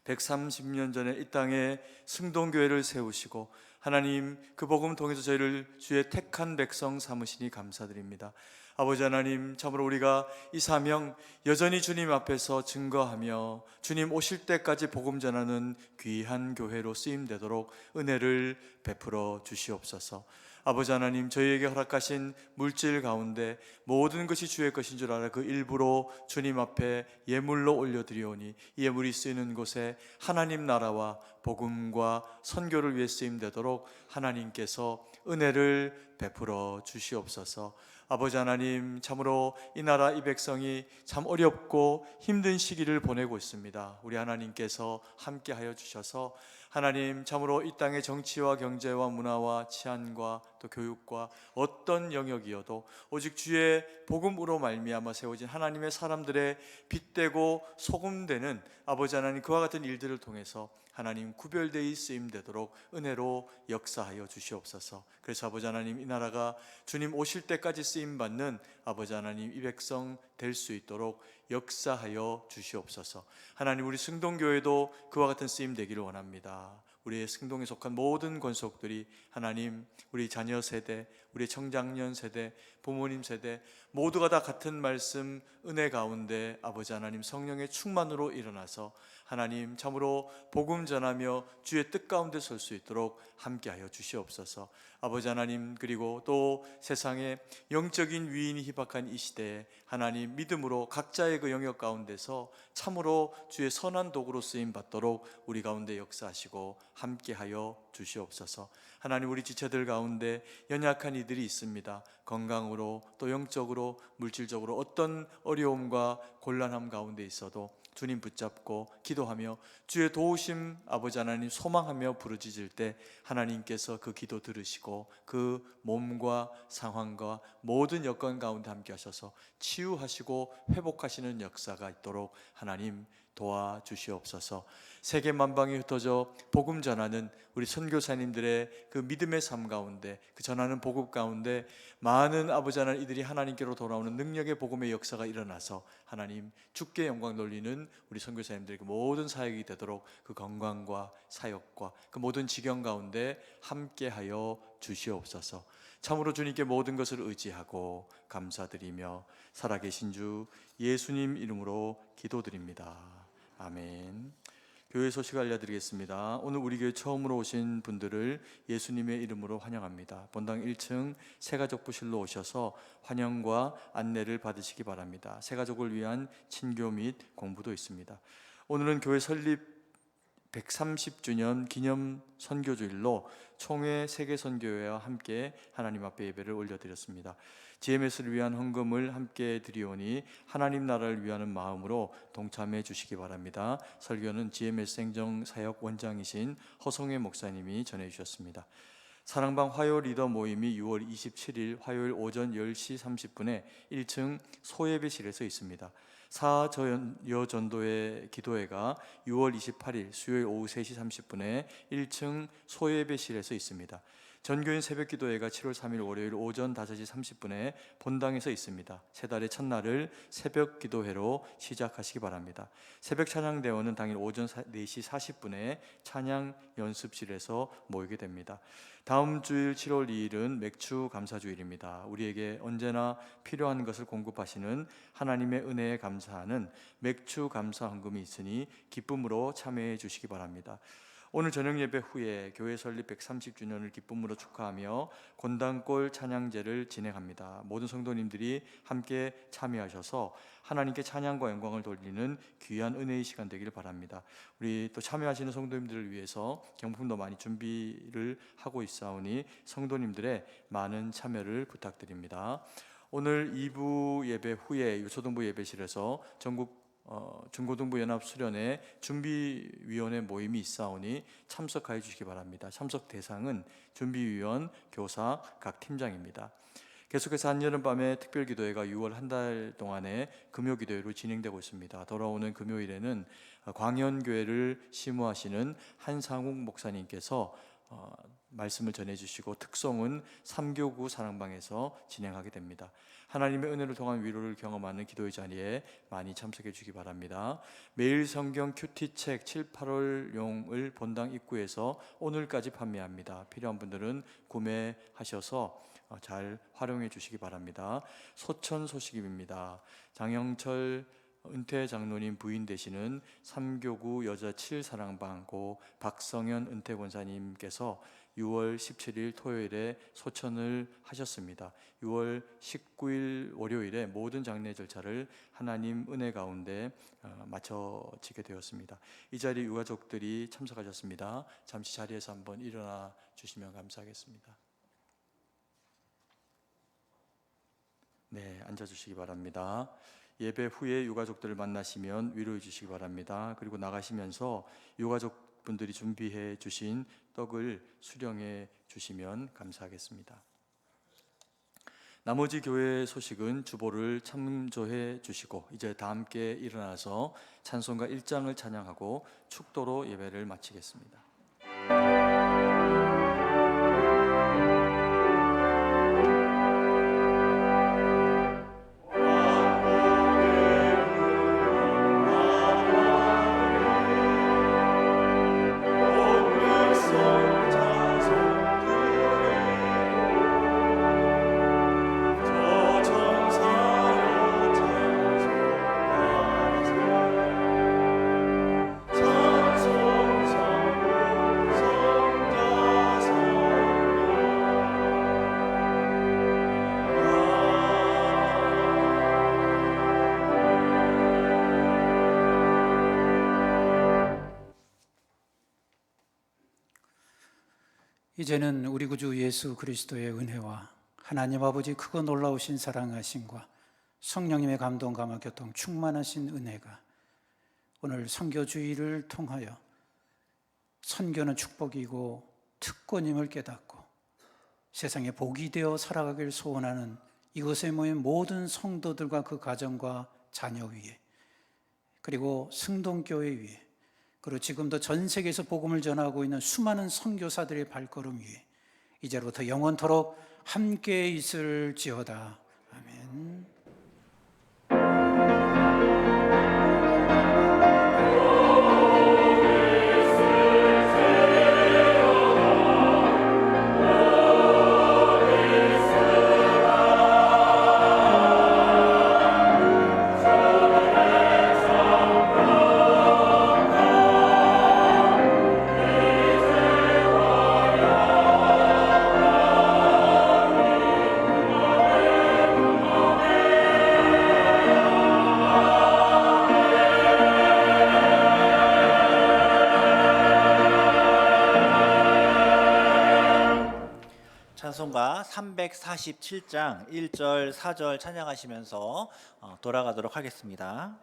130년 전에 이 땅에 승동교회를 세우시고 하나님 그 복음 통해서 저희를 주의 택한 백성 삼으시니 감사드립니다. 아버지 하나님, 참으로 우리가 이 사명 여전히 주님 앞에서 증거하며 주님 오실 때까지 복음 전하는 귀한 교회로 쓰임되도록 은혜를 베풀어 주시옵소서. 아버지 하나님, 저희에게 허락하신 물질 가운데 모든 것이 주의 것인 줄 알아 그 일부로 주님 앞에 예물로 올려드리오니 이 예물이 쓰이는 곳에 하나님 나라와 복음과 선교를 위해 쓰임되도록 하나님께서 은혜를 베풀어 주시옵소서. 아버지 하나님, 참으로 이 나라 이 백성이 참 어렵고 힘든 시기를 보내고 있습니다. 우리 하나님께서 함께하여 주셔서 하나님, 참으로 이 땅의 정치와 경제와 문화와 치안과 또 교육과 어떤 영역이어도 오직 주의 복음으로 말미암아 세워진 하나님의 사람들의 빛되고 소금되는 아버지 하나님, 그와 같은 일들을 통해서 하나님 구별되이 쓰임되도록 은혜로 역사하여 주시옵소서. 그래서 아버지 하나님, 이 나라가 주님 오실 때까지 쓰임받는 아버지 하나님 이 백성 될 수 있도록 역사하여 주시옵소서. 하나님, 우리 승동교회도 그와 같은 쓰임 되기를 원합니다. 우리의 승동에 속한 모든 권속들이 하나님, 우리 자녀 세대, 우리 청장년 세대, 부모님 세대 모두가 다 같은 말씀 은혜 가운데 아버지 하나님 성령의 충만으로 일어나서 하나님 참으로 복음 전하며 주의 뜻 가운데 설 수 있도록 함께하여 주시옵소서. 아버지 하나님, 그리고 또 세상에 영적인 위인이 희박한 이 시대에 하나님 믿음으로 각자의 그 영역 가운데서 참으로 주의 선한 도구로 쓰임 받도록 우리 가운데 역사하시고 함께하여 주시옵소서. 하나님, 우리 지체들 가운데 연약한 이들이 있습니다. 건강으로 또 영적으로 물질적으로 어떤 어려움과 곤란함 가운데 있어도 주님 붙잡고 기도하며 주의 도우심 아버지 하나님 소망하며 부르짖을 때 하나님께서 그 기도 들으시고 그 몸과 상황과 모든 여건 가운데 함께 하셔서 치유하시고 회복하시는 역사가 있도록 하나님 도와주시옵소서. 세계 만방에 흩어져 복음 전하는 우리 선교사님들의 그 믿음의 삶 가운데, 그 전하는 복음 가운데 많은 아버지 하나님 이들이 하나님께로 돌아오는 능력의 복음의 역사가 일어나서 하나님 주께 영광 돌리는 우리 선교사님들의 그 모든 사역이 되도록 그 건강과 사역과 그 모든 지경 가운데 함께하여 주시옵소서. 참으로 주님께 모든 것을 의지하고 감사드리며 살아계신 주 예수님 이름으로 기도드립니다. 아멘. 교회 소식 알려드리겠습니다. 오늘 우리 교회 처음으로 오신 분들을 예수님의 이름으로 환영합니다. 본당 1층 새가족부실로 오셔서 환영과 안내를 받으시기 바랍니다. 새가족을 위한 친교 및 공부도 있습니다. 오늘은 교회 설립 130주년 기념 선교주일로 총회 세계선교회와 함께 하나님 앞에 예배를 올려드렸습니다. GMS를 위한 헌금을 함께 드리오니 하나님 나라를 위하는 마음으로 동참해 주시기 바랍니다. 설교는 GMS 행정사역 원장이신 허성회 목사님이 전해주셨습니다. 사랑방 화요 리더 모임이 6월 27일 화요일 오전 10시 30분에 1층 소예배실에서 있습니다. 사여전도회 기도회가 6월 28일 수요일 오후 3시 30분에 1층 소예배실에서 있습니다. 전교인 새벽기도회가 7월 3일 월요일 오전 5시 30분에 본당에서 있습니다. 세 달의 첫날을 새벽기도회로 시작하시기 바랍니다. 새벽 찬양대원은 당일 오전 4시 40분에 찬양 연습실에서 모이게 됩니다. 다음 주일 7월 2일은 맥주 감사주일입니다. 우리에게 언제나 필요한 것을 공급하시는 하나님의 은혜에 감사하는 맥주 감사 헌금이 있으니 기쁨으로 참여해 주시기 바랍니다. 오늘 저녁 예배 후에 교회 설립 130주년을 기쁨으로 축하하며 권당골 찬양제를 진행합니다. 모든 성도님들이 함께 참여하셔서 하나님께 찬양과 영광을 돌리는 귀한 은혜의 시간 되기를 바랍니다. 우리 또 참여하시는 성도님들을 위해서 경품도 많이 준비를 하고 있사오니 성도님들의 많은 참여를 부탁드립니다. 오늘 2부 예배 후에 유초등부 예배실에서 전국 중고등부 연합 수련회 준비위원회 모임이 있사오니 참석하여 주시기 바랍니다. 참석 대상은 준비위원, 교사, 각 팀장입니다. 계속해서 한여름밤의 특별기도회가 6월 한 달 동안의 금요기도회로 진행되고 있습니다. 돌아오는 금요일에는 광연교회를 심우하시는 한상욱 목사님께서 말씀을 전해주시고 특송은 3교구 사랑방에서 진행하게 됩니다. 하나님의 은혜를 통한 위로를 경험하는 기도의 자리에 많이 참석해 주시기 바랍니다. 매일 성경 큐티책 7, 8월용을 본당 입구에서 오늘까지 판매합니다. 필요한 분들은 구매하셔서 잘 활용해 주시기 바랍니다. 소천 소식입니다. 장영철 은퇴 장로님 부인 되시는 3교구 여자 7사랑방 고 박성현 은퇴 권사님께서 6월 17일 토요일에 소천을 하셨습니다. 6월 19일 월요일에 모든 장례 절차를 하나님 은혜 가운데 마쳐지게 되었습니다. 이 자리에 유가족들이 참석하셨습니다. 잠시 자리에서 한번 일어나 주시면 감사하겠습니다. 네, 앉아주시기 바랍니다. 예배 후에 유가족들을 만나시면 위로해 주시기 바랍니다. 그리고 나가시면서 유가족분들이 준비해 주신 떡을 수령해 주시면 감사하겠습니다. 나머지 교회 소식은 주보를 참조해 주시고 이제 다 함께 일어나서 찬송가 1장을 찬양하고 축도로 예배를 마치겠습니다. 이제는 우리 구주 예수 그리스도의 은혜와 하나님 아버지 크고 놀라우신 사랑하심과 성령님의 감동 감화 교통 충만하신 은혜가 오늘 선교주의를 통하여 선교는 축복이고 특권임을 깨닫고 세상에 복이 되어 살아가길 소원하는 이곳에 모인 모든 성도들과 그 가정과 자녀 위에 그리고 승동교회 위에 그리고 지금도 전 세계에서 복음을 전하고 있는 수많은 선교사들의 발걸음 위에 이제로부터 영원토록 함께 있을지어다. 아멘. 찬송가 347장 1절 4절 찬양하시면서 돌아가도록 하겠습니다.